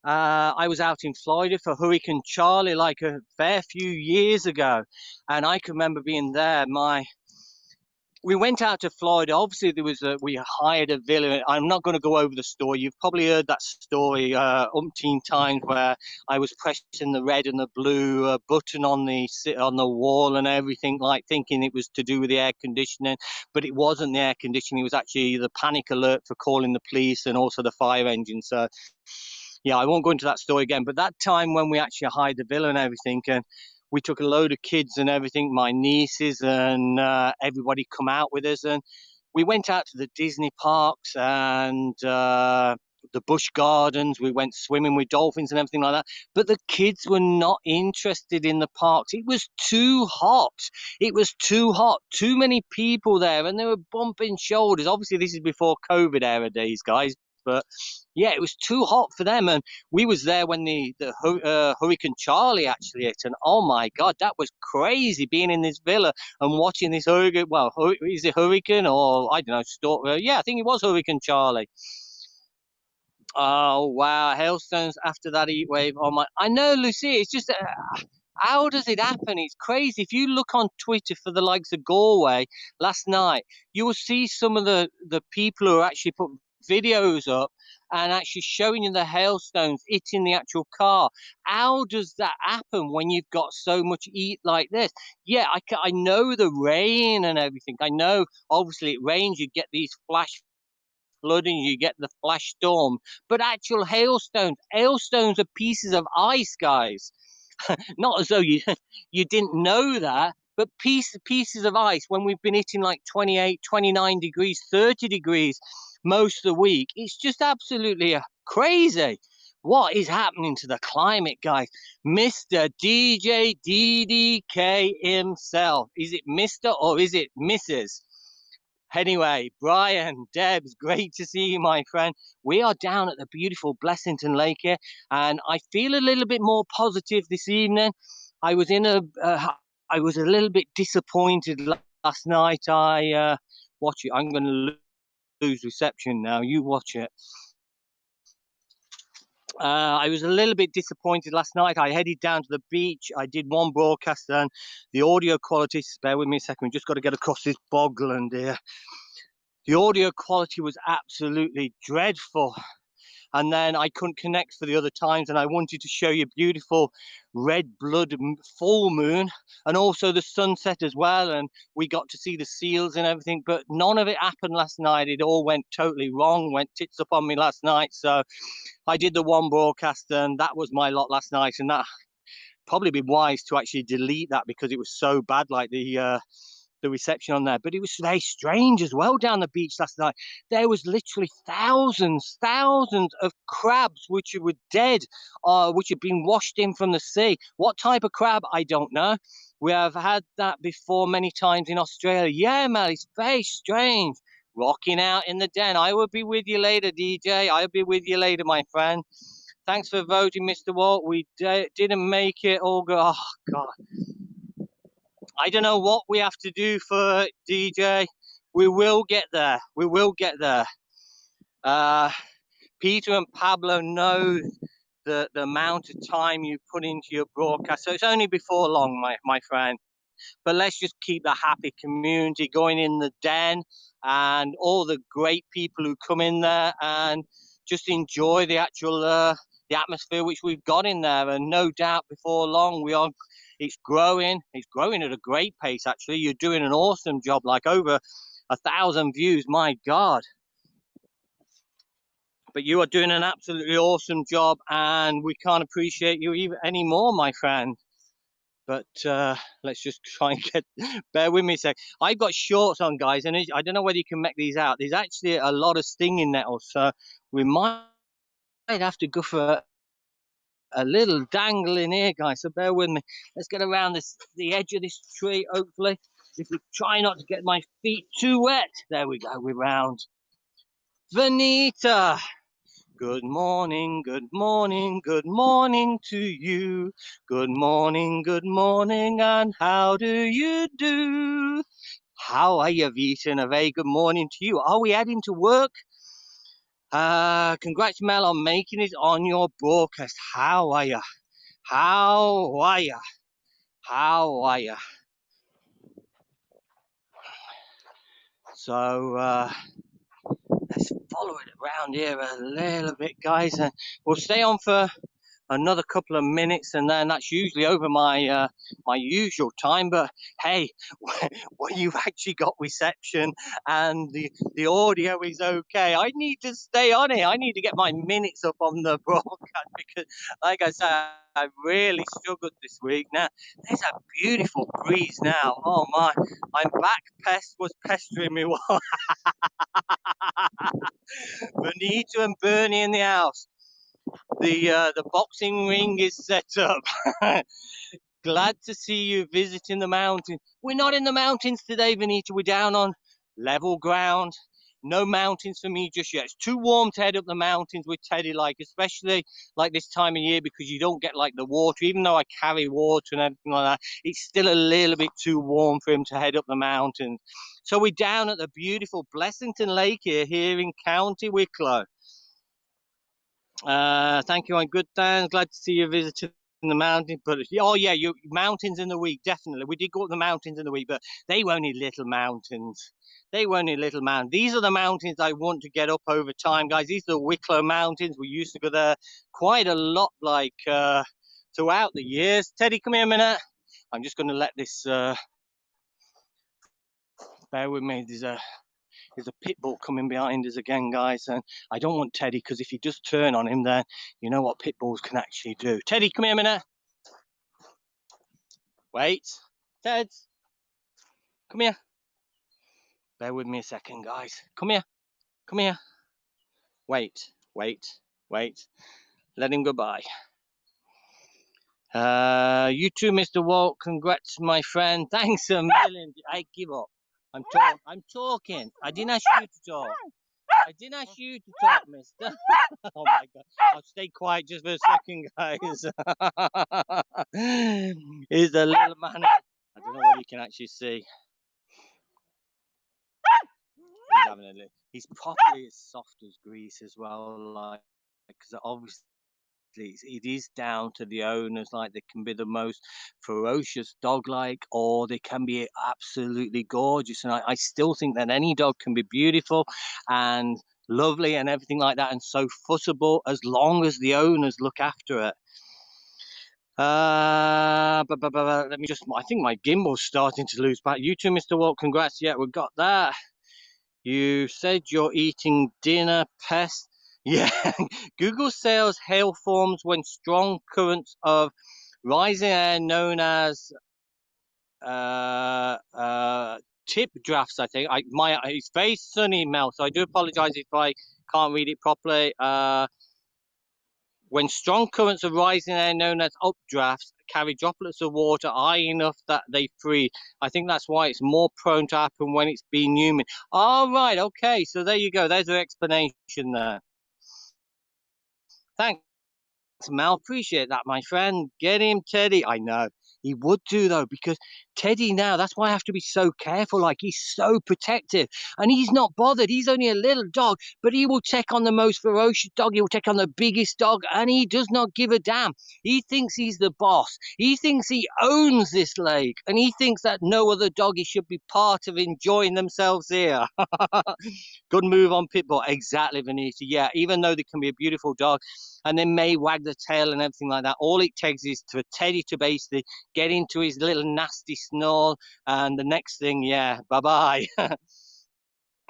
I was out in Florida for Hurricane Charlie like a fair few years ago, and I can remember being there. We went out to Florida. Obviously, we hired a villa. I'm not going to go over the story. You've probably heard that story umpteen times where I was pressing the red and the blue button on the wall and everything, like thinking it was to do with the air conditioning, but it wasn't the air conditioning. It was actually the panic alert for calling the police and also the fire engine. So yeah, I won't go into that story again. But that time when we actually hired the villa and everything, and we took a load of kids and everything, my nieces and everybody come out with us, and we went out to the Disney parks and the Busch Gardens. We went swimming with dolphins and everything like that. But the kids were not interested in the parks. It was too hot. It was too hot. Too many people there, and they were bumping shoulders. Obviously, this is before COVID era days, guys. But yeah, it was too hot for them, and we was there when the Hurricane Charlie actually hit, and oh my God, that was crazy being in this villa and watching this hurricane. Well, is it hurricane or I don't know? Yeah, I think it was Hurricane Charlie. Oh wow, hailstones after that heat wave. Oh my, I know, Lucy. It's just how does it happen? It's crazy. If you look on Twitter for the likes of Galway last night, you will see some of the people who actually put videos up and actually showing you the hailstones hitting the actual car. How does that happen when you've got so much heat like this? Yeah, I know the rain and everything. I know obviously it rains, you get these flash flooding, you get the flash storm, but actual hailstones are pieces of ice, guys. Not as though you you didn't know that, but pieces of ice when we've been hitting like 28, 29 degrees, 30 degrees most of the week. It's just absolutely crazy. What is happening to the climate, guys? Mr. DJ DDK himself. Is it Mr. or is it Mrs.? Anyway, Brian, Debs, great to see you, my friend. We are down at the beautiful Blessington Lake here, and I feel a little bit more positive this evening. I was I was a little bit disappointed last night. Watch it. I'm going to lose reception now. You watch it. I was a little bit disappointed last night. I headed down to the beach. I did one broadcast, and the audio quality. Bear with me a second. We've just got to get across this bogland here. The audio quality was absolutely dreadful. And then I couldn't connect for the other times, and I wanted to show you beautiful red blood full moon and also the sunset as well, and we got to see the seals and everything, but none of it happened last night. It all went totally wrong, went tits up on me last night. So I did the one broadcast, and that was my lot last night, and that probably be wise to actually delete that because it was so bad, like the reception on there. But it was very strange as well down the beach last night. There was literally thousands of crabs which were dead, which had been washed in from the sea. What type of crab, I don't know. We have had that before many times in Australia. Yeah, man, it's very strange. Rocking out in the den. I will be with you later, DJ. I'll be with you later, my friend. Thanks for voting, Mr. Walt. We didn't make it all go. Oh, God. I don't know what we have to do for DJ. We will get there. We will get there. Peter and Pablo know the amount of time you put into your broadcast. So it's only before long, my friend. But let's just keep the happy community going in the den and all the great people who come in there and just enjoy the actual the atmosphere which we've got in there. And no doubt before long it's growing at a great pace. Actually, you're doing an awesome job, like over 1,000 views. My God. But you are doing an absolutely awesome job, and we can't appreciate you even anymore, my friend. But let's just try and get. Bear with me a sec. I've got shorts on, guys, and I don't know whether you can make these out. There's actually a lot of stinging nettles, so we might have to go for a little dangle in here, guys. So bear with me. Let's get around the edge of this tree. Hopefully, if we try not to get my feet too wet. There we go. We're round. Vanita. Good morning, good morning, good morning to you. Good morning, and how do you do? How are you, Vita? And a very good morning to you. Are we heading to work? Congrats, Mel, on making it on your broadcast. How are you? How are you? How are you? So, let's follow it around here a little bit, guys, and we'll stay on for another couple of minutes, and then that's usually over my my usual time. But hey, when you've actually got reception and the audio is okay, I need to stay on it. I need to get my minutes up on the broadcast because, like I said, I really struggled this week. Now there's a beautiful breeze now. Oh my, I'm back. Pest was pestering me. Benito and Bernie in the house. The boxing ring is set up. Glad to see you visiting the mountain. We're not in the mountains today, Benita. We're down on level ground. No mountains for me just yet. It's too warm to head up the mountains with Teddy, like especially like this time of year, because you don't get like the water. Even though I carry water and everything like that, it's still a little bit too warm for him to head up the mountains. So we're down at the beautiful Blessington Lake here in County Wicklow. Thank you, on good thanks. Glad to see you visiting the mountain. But oh yeah, you mountains in the week, definitely. We did go up the mountains in the week, but they were only little mountains. They were only little mountains. These are the mountains I want to get up over time, guys. These are the Wicklow Mountains. We used to go there quite a lot, like throughout the years. Teddy, come here a minute. I'm just going to let this. Bear with me. There's a pit bull coming behind us again, guys, and I don't want Teddy, because if you just turn on him, then you know what pit bulls can actually do. Teddy, come here a minute. Wait. Ted, come here. Bear with me a second, guys. Come here. Come here. Wait. Let him go by. You too, Mr. Walt. Congrats, my friend. Thanks a million. I give up. I'm talking. I didn't ask you to talk. I didn't ask you to talk, mister. Oh my God. I'll stay quiet just for a second, guys. Here's the little man. I don't know what you can actually see. He's properly as soft as grease as well, like, because obviously it is down to the owners. Like, they can be the most ferocious dog, like, or they can be absolutely gorgeous. And I still think that any dog can be beautiful and lovely and everything like that, and so fussable, as long as the owners look after it. Let me just. I think my gimbal's starting to lose back. You too, Mr. Walt. Congrats. Yeah, we've got that. You said you're eating dinner, pest. Yeah, Google says hail forms when strong currents of rising air, known as tip drafts. I think it's very sunny, Mel. So I do apologize if I can't read it properly. When strong currents of rising air, known as updrafts, carry droplets of water high enough that they freeze. I think that's why it's more prone to happen when it's been humid. All right, okay, so there you go. There's the explanation there. Thanks, Mel. Appreciate that, my friend. Get him, Teddy. I know. He would do though, because Teddy now, that's why I have to be so careful. Like, he's so protective and he's not bothered. He's only a little dog, but he will take on the most ferocious dog. He will take on the biggest dog and he does not give a damn. He thinks he's the boss. He thinks he owns this lake and he thinks that no other doggy should be part of enjoying themselves here. Good move on Pitbull. Exactly, Vanita. Yeah, even though they can be a beautiful dog and they may wag the tail and everything like that, all it takes is for Teddy to basically get into his little nasty snarl, and the next thing, yeah, bye-bye.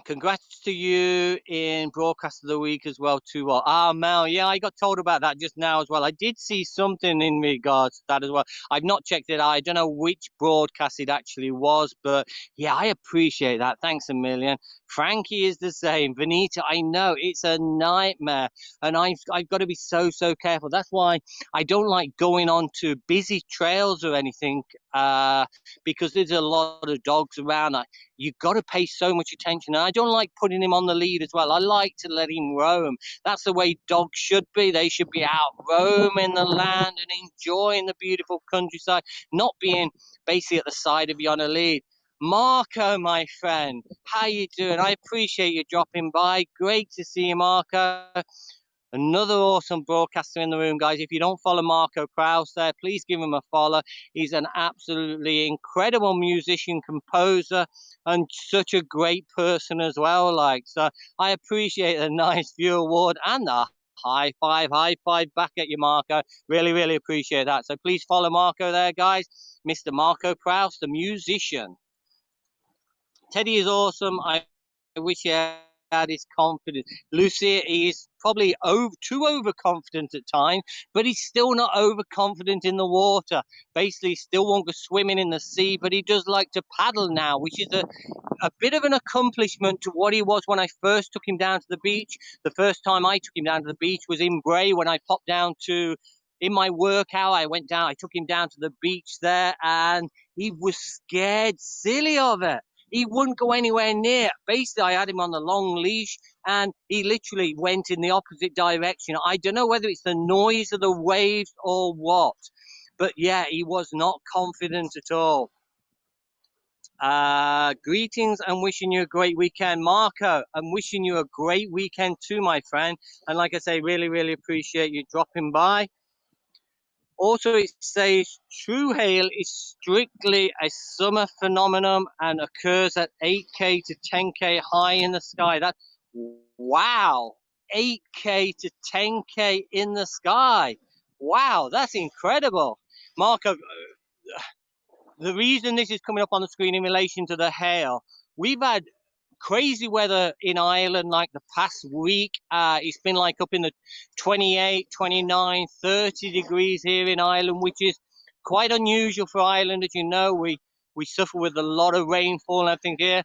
Congrats to you in broadcast of the week as well too. Mel, yeah, I got told about that just now as well. I did see something in regards to that as well. I've not checked it out. I don't know which broadcast it actually was, but yeah, I appreciate that. Thanks a million. Frankie is the same. Vanita, I know it's a nightmare, and I've got to be so careful. That's why I don't like going on to busy trails or anything, because there's a lot of dogs around. You've got to pay so much attention. And I don't like putting him on the lead as well. I like to let him roam. That's the way dogs should be. They should be out roaming the land and enjoying the beautiful countryside, not being basically at the side of you on a lead. Marco, my friend, how you doing? I appreciate you dropping by. Great to see you, Marco. Another awesome broadcaster in the room, guys. If you don't follow Marco Kraus there, please give him a follow. He's an absolutely incredible musician, composer, and such a great person as well. Like, so I appreciate the nice view award and the high five back at you, Marco. Really appreciate that. So please follow Marco there, guys. Mr. Marco Kraus, the musician. Teddy is awesome. I wish he had his confidence. Lucy, he's probably too overconfident at times, but he's still not overconfident in the water. Basically, still won't go swimming in the sea, but he does like to paddle now, which is a bit of an accomplishment to what he was when I first took him down to the beach. The first time I took him down to the beach was in Bray when I popped down to, in my workout, I took him down to the beach there, and he was scared silly of it. He wouldn't go anywhere near. Basically, I had him on the long leash, and he literally went in the opposite direction. I don't know whether it's the noise of the waves or what, but yeah, he was not confident at all. Greetings and wishing you a great weekend. Marco, I'm wishing you a great weekend too, my friend. And like I say, really appreciate you dropping by. Also, it says true hail is strictly a summer phenomenon and occurs at 8K to 10K high in the sky. Wow, 8K to 10K in the sky. Wow, that's incredible. Marco, the reason this is coming up on the screen in relation to the hail, we've had crazy weather in Ireland like the past week. It's been like up in the 28, 29, 30 degrees here in Ireland, which is quite unusual for Ireland. As you know, we suffer with a lot of rainfall and everything here.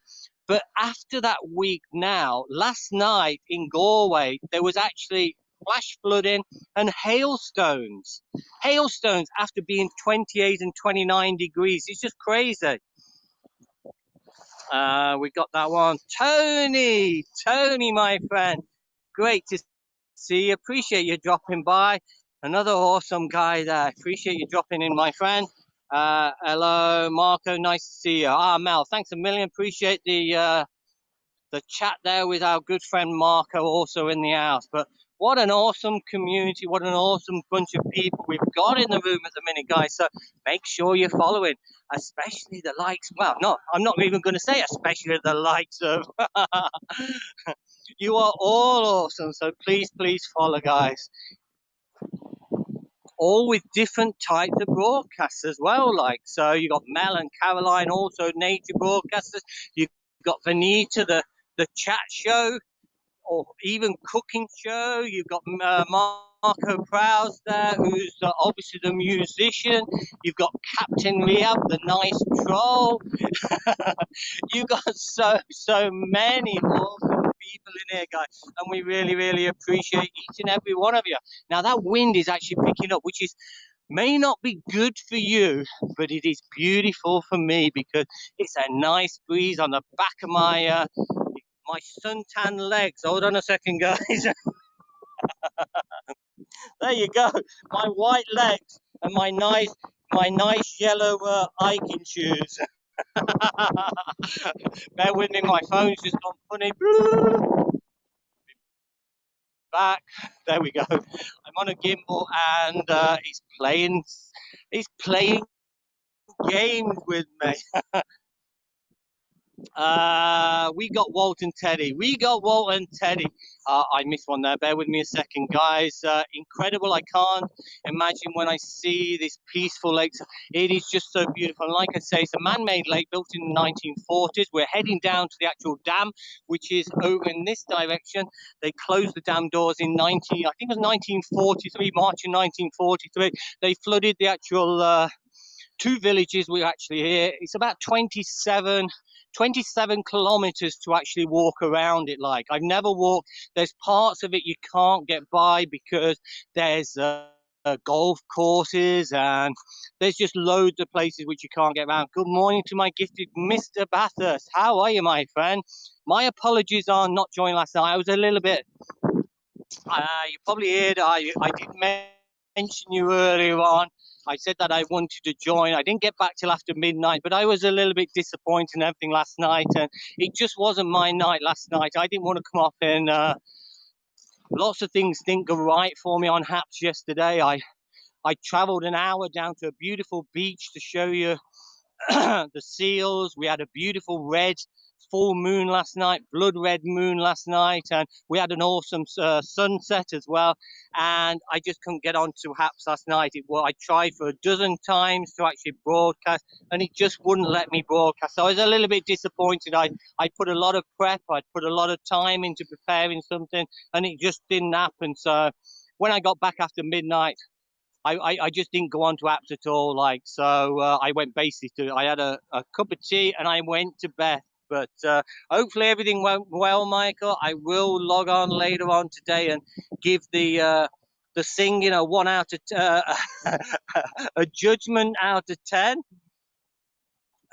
But after that week now, last night in Galway, there was actually flash flooding and hailstones. Hailstones after being 28 and 29 degrees. It's just crazy. We got that one. Tony, my friend. Great to see you. Appreciate you dropping by. Another awesome guy there. Appreciate you dropping in, my friend. Hello, Marco. Nice to see you. Mel, thanks a million. Appreciate the chat there with our good friend Marco also in the house. But what an awesome community. What an awesome bunch of people we've got in the room at the minute, guys. So make sure you're following, especially the likes. Well, no, I'm not even going to say especially the likes of. You are all awesome. So please follow, guys. All with different types of broadcasts as well. Like, so you got Mel and Caroline, also nature broadcasters. You've got Vanita, the chat show, or even cooking show. You've got Marco Kraus there, who's obviously the musician. You've got Captain Rehab, the nice troll. You've got so many awesome people in here, guys, and we really appreciate each and every one of you. Now that wind is actually picking up, which may not be good for you, but it is beautiful for me because it's a nice breeze on the back of my suntan legs. Hold on a second, guys. There you go. My white legs and my nice my nice yellow hiking shoes. Bear with me, my phone's just gone funny. Back, there we go. I'm on a gimbal and he's playing games with me. We got Walt and Teddy. We got Walt and Teddy. I missed one there. Bear with me a second, guys. Incredible. I can't imagine when I see this peaceful lake. It is just so beautiful. And like I say, it's a man-made lake built in the 1940s. We're heading down to the actual dam, which is over in this direction. They closed the dam doors in I think it was 1943, March in 1943. They flooded the actual two villages. We're actually here. It's about 27 kilometers to actually walk around it. Like, I've never walked. There's parts of it you can't get by because there's golf courses and there's just loads of places which you can't get around. Good morning to my gifted Mr. Bathurst. How are you, my friend? My apologies on not joining last night. I was a little bit you probably heard I did mention you earlier on. I said that I wanted to join. I didn't get back till after midnight, but I was a little bit disappointed in everything last night, and it just wasn't my night last night. I didn't want to come off, and lots of things didn't go right for me on Haps yesterday. I travelled an hour down to a beautiful beach to show you the seals. We had a beautiful red full moon last night, blood red moon last night, and we had an awesome sunset as well. And I just couldn't get on to Haps last night. I tried for a dozen times to actually broadcast, and it just wouldn't let me broadcast. So I was a little bit disappointed. I put a lot of prep, I'd put a lot of time into preparing something, and it just didn't happen. So when I got back after midnight, I just didn't go on to apps at all. Like, so I went basically I had a cup of tea and I went to bed. But hopefully everything went well, Michael. I will log on later on today and give the singing a 1 out of a judgment out of 10.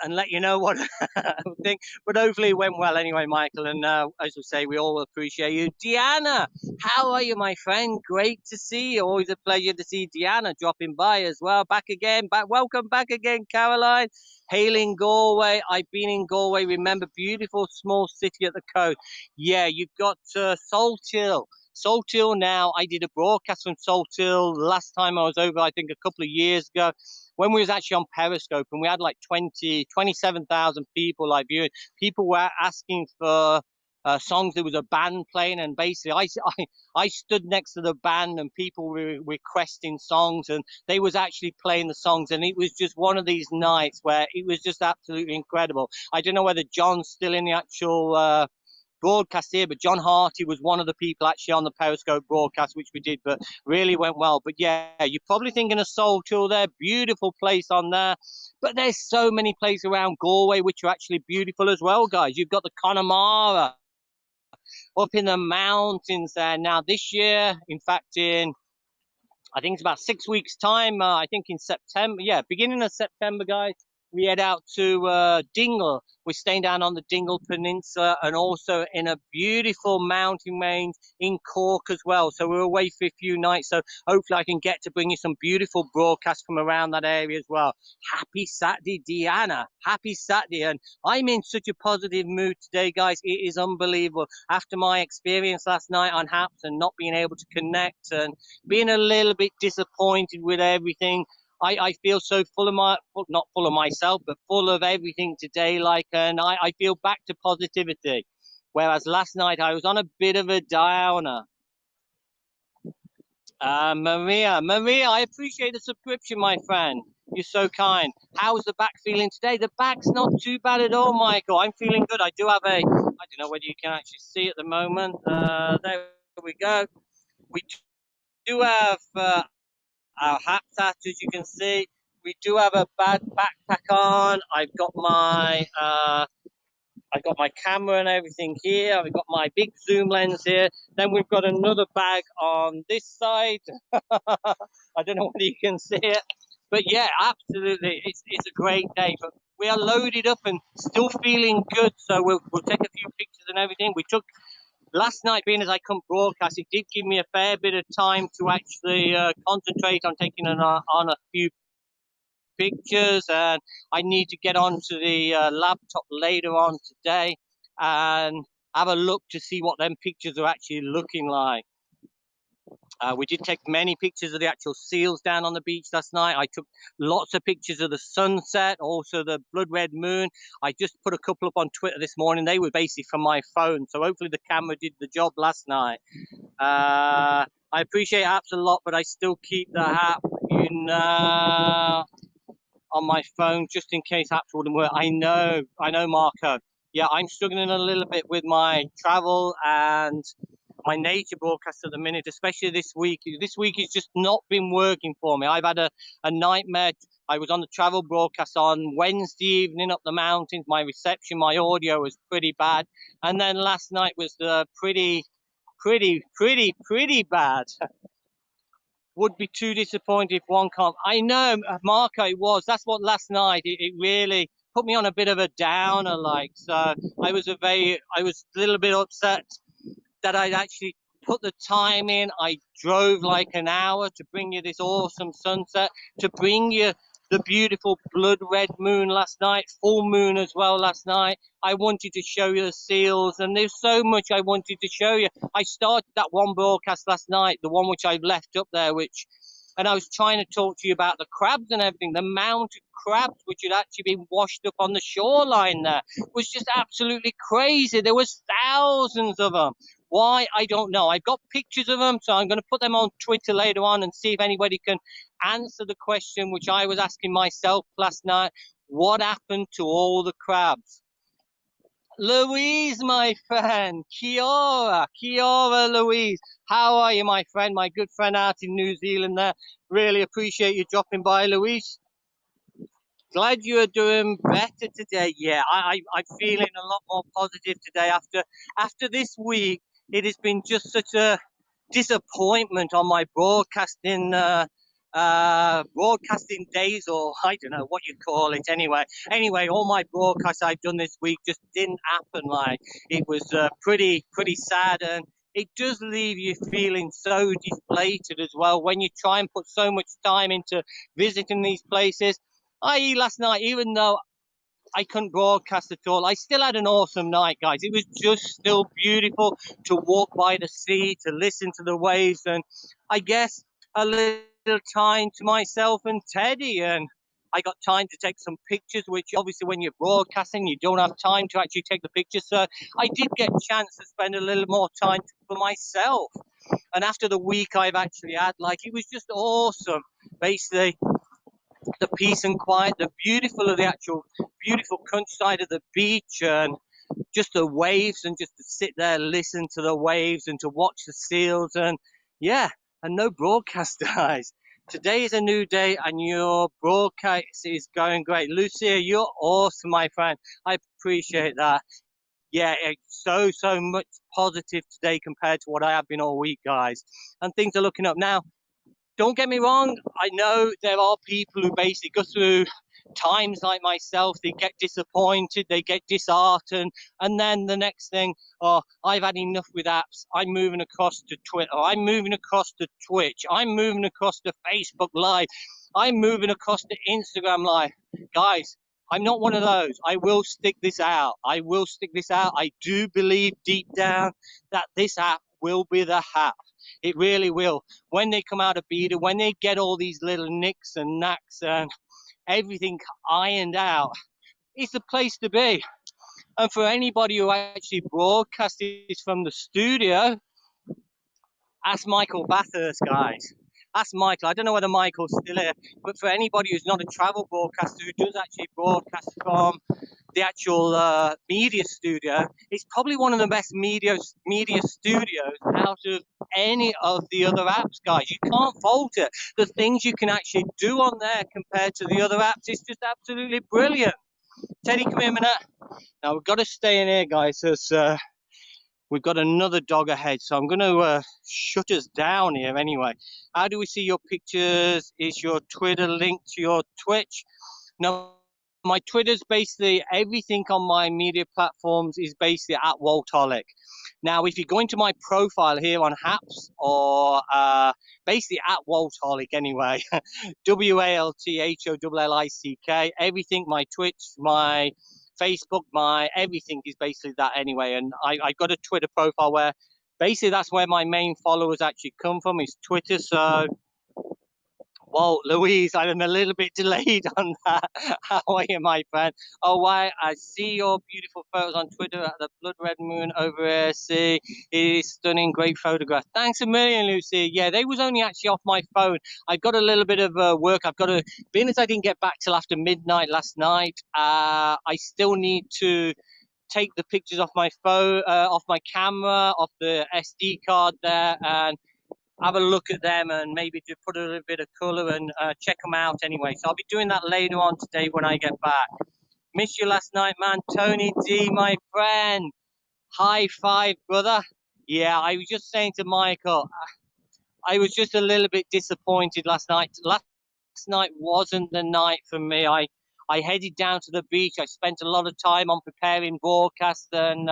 And let you know what I think. But hopefully it went well anyway, Michael. And as I say, we all appreciate you. Deanna, how are you, my friend? Great to see you. Always a pleasure to see Deanna dropping by as well. Back again. Welcome back again, Caroline. Hailing Galway. I've been in Galway. Remember, beautiful small city at the coast. Yeah, you've got Salthill. Salthill now. I did a broadcast from Salthill last time I was over, I think a couple of years ago, when we was actually on Periscope, and we had like 27,000 people like viewing. People were asking for songs. There was a band playing, and basically I stood next to the band, and people were requesting songs, and they was actually playing the songs, and it was just one of these nights where it was just absolutely incredible. I don't know whether John's still in the actual broadcast here, but John Harty was one of the people actually on the Periscope broadcast, which we did, but really went well. But yeah, you're probably thinking of Salthill there, beautiful place on there, but there's so many places around Galway which are actually beautiful as well, guys. You've got the Connemara up in the mountains there. Now this year, in fact, I think it's about 6 weeks time, I think in September, yeah, beginning of September, guys, we head out to Dingle. We're staying down on the Dingle Peninsula and also in a beautiful mountain range in Cork as well. So we're away for a few nights. So hopefully I can get to bring you some beautiful broadcasts from around that area as well. Happy Saturday, Deanna. Happy Saturday. And I'm in such a positive mood today, guys. It is unbelievable. After my experience last night on Haps and not being able to connect and being a little bit disappointed with everything, I feel so full of not full of myself, but full of everything today. Like, and I feel back to positivity. Whereas last night I was on a bit of a downer. Maria, I appreciate the subscription, my friend. You're so kind. How's the back feeling today? The back's not too bad at all, Michael. I'm feeling good. I do have I don't know whether you can actually see at the moment. There we go. We do have our hat hat, as you can see. We do have a bad backpack on. I've got my camera and everything here. I've got my big zoom lens here. Then we've got another bag on this side. I don't know whether you can see it. But yeah, absolutely. It's a great day. But we are loaded up and still feeling good. So we'll take a few pictures and everything. We took last night, being as I couldn't broadcast, it did give me a fair bit of time to actually concentrate on taking on a few pictures, and I need to get onto the laptop later on today and have a look to see what them pictures are actually looking like. We did take many pictures of the actual seals down on the beach last night. I took lots of pictures of the sunset, also the blood red moon. I just put a couple up on Twitter this morning. They were basically from my phone, so hopefully the camera did the job last night. I appreciate apps a lot, but I still keep the app on my phone just in case apps wouldn't work. I know, Marco. Yeah, I'm struggling a little bit with my travel and my nature broadcast at the minute, especially this week. This week has just not been working for me. I've had a nightmare. I was on the travel broadcast on Wednesday evening up the mountains. My reception, my audio was pretty bad. And then last night was pretty bad. Would be too disappointed if one can't. I know, Marco, it was. That's what last night, it really put me on a bit of a downer, like. So I was a little bit upset that I'd actually put the time in. I drove like an hour to bring you this awesome sunset, to bring you the beautiful blood red moon last night, full moon as well last night. I wanted to show you the seals, and there's so much I wanted to show you. I started that one broadcast last night, the one which I've left up there, and I was trying to talk to you about the crabs and everything, the mounted crabs, which had actually been washed up on the shoreline there. It was just absolutely crazy. There was thousands of them. Why? I don't know. I've got pictures of them, so I'm going to put them on Twitter later on and see if anybody can answer the question which I was asking myself last night. What happened to all the crabs? Louise, my friend, Kiora, Louise. How are you, my friend, my good friend out in New Zealand there? Really appreciate you dropping by, Louise. Glad you are doing better today. Yeah, I'm feeling a lot more positive today after this week. It has been just such a disappointment on my broadcasting days, or I don't know what you call it. Anyway, all my broadcasts I've done this week just didn't happen. Like, it was pretty sad, and it does leave you feeling so deflated as well when you try and put so much time into visiting these places. I.e. last night, even though I couldn't broadcast at all, I still had an awesome night, guys. It was just still beautiful to walk by the sea, to listen to the waves, and I guess a little time to myself and Teddy. And I got time to take some pictures, which obviously when you're broadcasting, you don't have time to actually take the pictures. So I did get a chance to spend a little more time for myself. And after the week I've actually had, like, it was just awesome. Basically, the peace and quiet, the actual beautiful countryside of the beach, and just the waves, and just to sit there, listen to the waves, and to watch the seals, and yeah, and no broadcast, guys. Today is a new day, and your broadcast is going great. Lucia, you're awesome, my friend. I appreciate that. Yeah, it's so much positive today compared to what I have been all week, guys. And things are looking up now. Don't get me wrong, I know there are people who basically go through times like myself. They get disappointed, they get disheartened, and then the next thing, oh, I've had enough with apps. I'm moving across to Twitter, I'm moving across to Twitch, I'm moving across to Facebook Live, I'm moving across to Instagram Live. Guys, I'm not one of those. I will stick this out. I do believe deep down that this app will be the app. It really will. When they come out of beta, when they get all these little nicks and knacks and everything ironed out, it's the place to be. And for anybody who actually broadcasts from the studio, ask Michael Bathurst, guys. Ask Michael. I don't know whether Michael's still here, but for anybody who's not a travel broadcaster, who does actually broadcast from the actual media studio, it's probably one of the best media studios out of any of the other apps, guys. You can't fault it. The things you can actually do on there compared to the other apps, it's just absolutely brilliant. Teddy, come here a minute. Now, we've got to stay in here, guys, as we've got another dog ahead, so I'm going to shut us down here anyway. How do we see your pictures? Is your Twitter linked to your Twitch? No, my Twitter's basically everything on my media platforms is basically at Waltolic. Now, if you go into my profile here on Haps or basically at Waltolic anyway, WaltHollick, everything, my Twitch, my Facebook, my everything is basically that anyway. And I got a Twitter profile where basically that's where my main followers actually come from is Twitter. So well, Louise, I'm a little bit delayed on that. How are you, my friend? Oh, why? I see your beautiful photos on Twitter at the blood red moon over here. See, it is stunning, great photograph. Thanks a million, Lucy. Yeah, they was only actually off my phone. I've got a little bit of work. I've got to, being as I didn't get back till after midnight last night, I still need to take the pictures off my phone, off my camera, off the SD card there, and have a look at them and maybe to put a little bit of color and check them out anyway. So I'll be doing that later on today when I get back. Miss you last night, man. Tony D, my friend. High five, brother. Yeah, I was just saying to Michael, I was just a little bit disappointed last night. Last night wasn't the night for me. I headed down to the beach. I spent a lot of time on preparing broadcasts and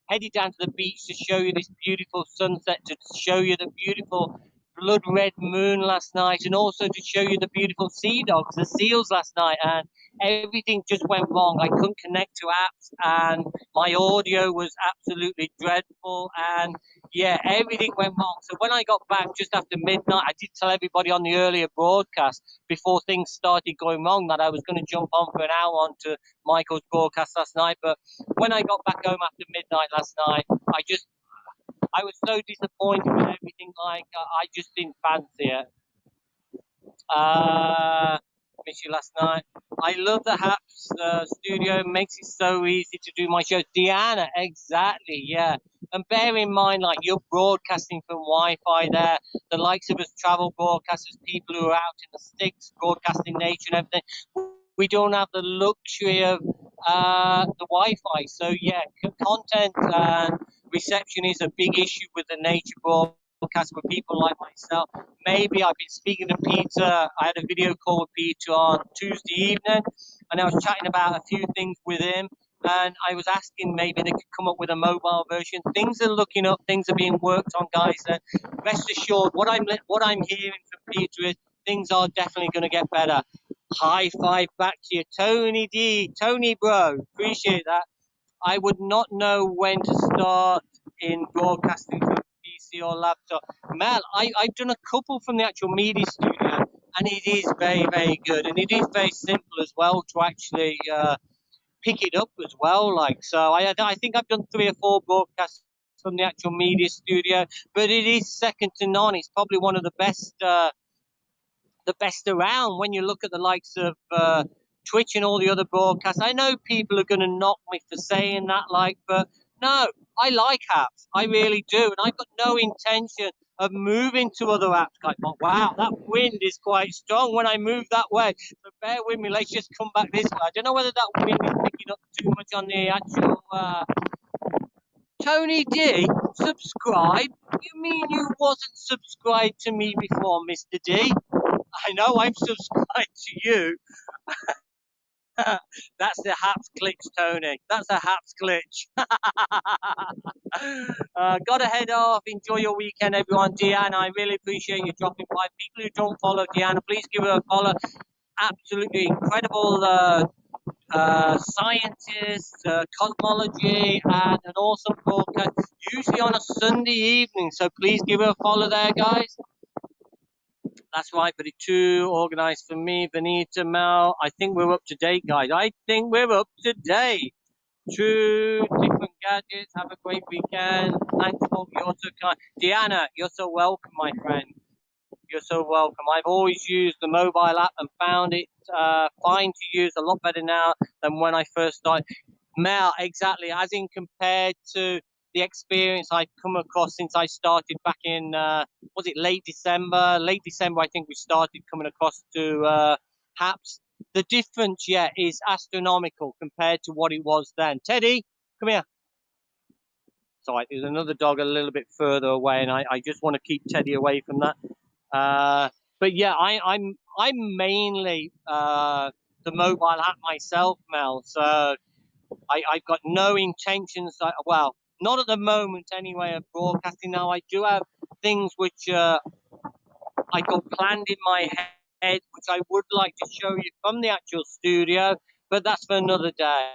headed down to the beach to show you this beautiful sunset, to show you the beautiful blood red moon last night, and also to show you the beautiful sea dogs, the seals last night. And everything just went wrong. I couldn't connect to apps, and my audio was absolutely dreadful. And yeah, everything went wrong. So when I got back just after midnight, I did tell everybody on the earlier broadcast before things started going wrong that I was going to jump on for an hour onto Michael's broadcast last night. But when I got back home after midnight last night, I was so disappointed with everything. Like I just didn't fancy it. Missed you last night. I love the Haps studio. Makes it so easy to do my shows. Deanna, exactly, yeah. And bear in mind, like you're broadcasting from Wi-Fi there. The likes of us travel broadcasters, people who are out in the sticks, broadcasting nature and everything. We don't have the luxury of the Wi-Fi. So yeah, content and reception is a big issue with the nature broadcast for people like myself. Maybe I've been speaking to Peter. I had a video call with Peter on Tuesday evening, and I was chatting about a few things with him. And I was asking maybe they could come up with a mobile version. Things are looking up. Things are being worked on, guys. And rest assured, what I'm hearing from Peter is things are definitely going to get better. High five back to you, Tony D. Tony, bro, appreciate that. I would not know when to start in broadcasting from PC or laptop. Mel, I've done a couple from the actual media studio, and it is very, very good, and it is very simple as well to actually pick it up as well. Like so, I think I've done 3 or 4 broadcasts from the actual media studio, but it is second to none. It's probably one of the best around when you look at the likes of Twitch and all the other broadcasts. I know people are going to knock me for saying that, like, but no, I like apps. I really do. And I've got no intention of moving to other apps. Like, but wow, that wind is quite strong when I move that way. So bear with me. Let's just come back this way. I don't know whether that wind is picking up too much on the actual. Tony D, subscribe? You mean you wasn't subscribed to me before, Mr. D? I know I'm subscribed to you. That's the Haps glitch, Tony. That's a Haps glitch. Gotta head off. Enjoy your weekend, everyone. Deanna, I really appreciate you dropping by. People who don't follow Deanna, please give her a follow. Absolutely incredible scientist, cosmology, and an awesome broadcast. Usually on a Sunday evening, so please give her a follow there, guys. That's right, but it's too organized for me. Benita, Mel, I think we're up to date, guys. I think we're up to date. 2 different gadgets. Have a great weekend. Thanks for you're so kind. Deanna, you're so welcome, my friend. You're so welcome. I've always used the mobile app and found it fine to use, a lot better now than when I first started. Mel, exactly. As in compared to the experience I've come across since I started back in, was it late December? Late December, I think we started coming across to Haps. The difference, yeah, is astronomical compared to what it was then. Teddy, come here. Sorry, there's another dog a little bit further away, and I just want to keep Teddy away from that. But yeah, I'm mainly the mobile app myself, Mel. So I've got no intentions, well, not at the moment anyway, of broadcasting. Now, I do have things which I got planned in my head, which I would like to show you from the actual studio, but that's for another day.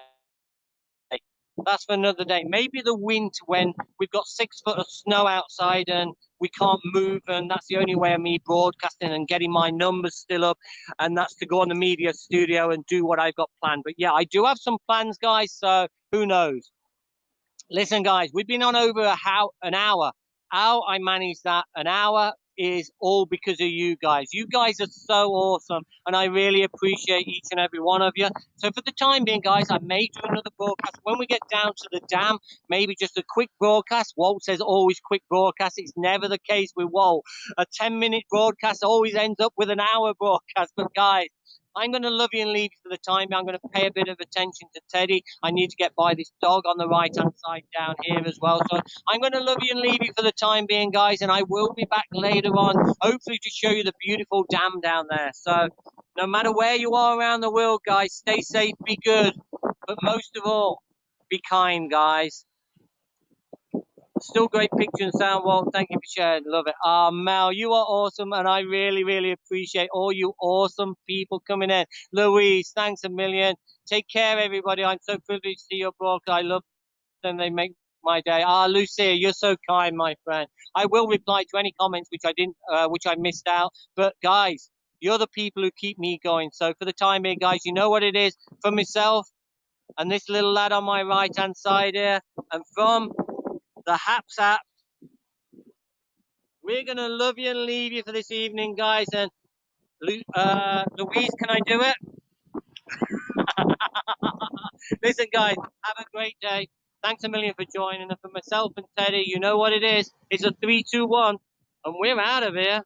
That's for another day. Maybe the winter when we've got 6 foot of snow outside and we can't move, and that's the only way of me broadcasting and getting my numbers still up, and that's to go on the media studio and do what I've got planned. But yeah, I do have some plans, guys, so who knows? Listen, guys, we've been on over an hour. How I managed that an hour is all because of you guys. You guys are so awesome, and I really appreciate each and every one of you. So for the time being, guys, I may do another broadcast. When we get down to the dam, maybe just a quick broadcast. Walt says always quick broadcast. It's never the case with Walt. A 10-minute broadcast always ends up with an hour broadcast. But guys, I'm going to love you and leave you for the time. I'm going to pay a bit of attention to Teddy. I need to get by this dog on the right-hand side down here as well. So I'm going to love you and leave you for the time being, guys. And I will be back later on, hopefully to show you the beautiful dam down there. So no matter where you are around the world, guys, stay safe, be good. But most of all, be kind, guys. Still great picture and sound, Walt. Thank you for sharing. Love it. Mel, you are awesome, and I really, really appreciate all you awesome people coming in. Louise, thanks a million. Take care, everybody. I'm so privileged to see your broadcast. I love them. They make my day. Lucia, you're so kind, my friend. I will reply to any comments which I missed out. But guys, you're the people who keep me going. So for the time being, guys, you know what it is. For myself and this little lad on my right-hand side here, and from the Haps app, we're going to love you and leave you for this evening, guys. And Louise, can I do it? Listen, guys, have a great day. Thanks a million for joining. And for myself and Teddy, you know what it is. It's a 3, 2, 1, and we're out of here.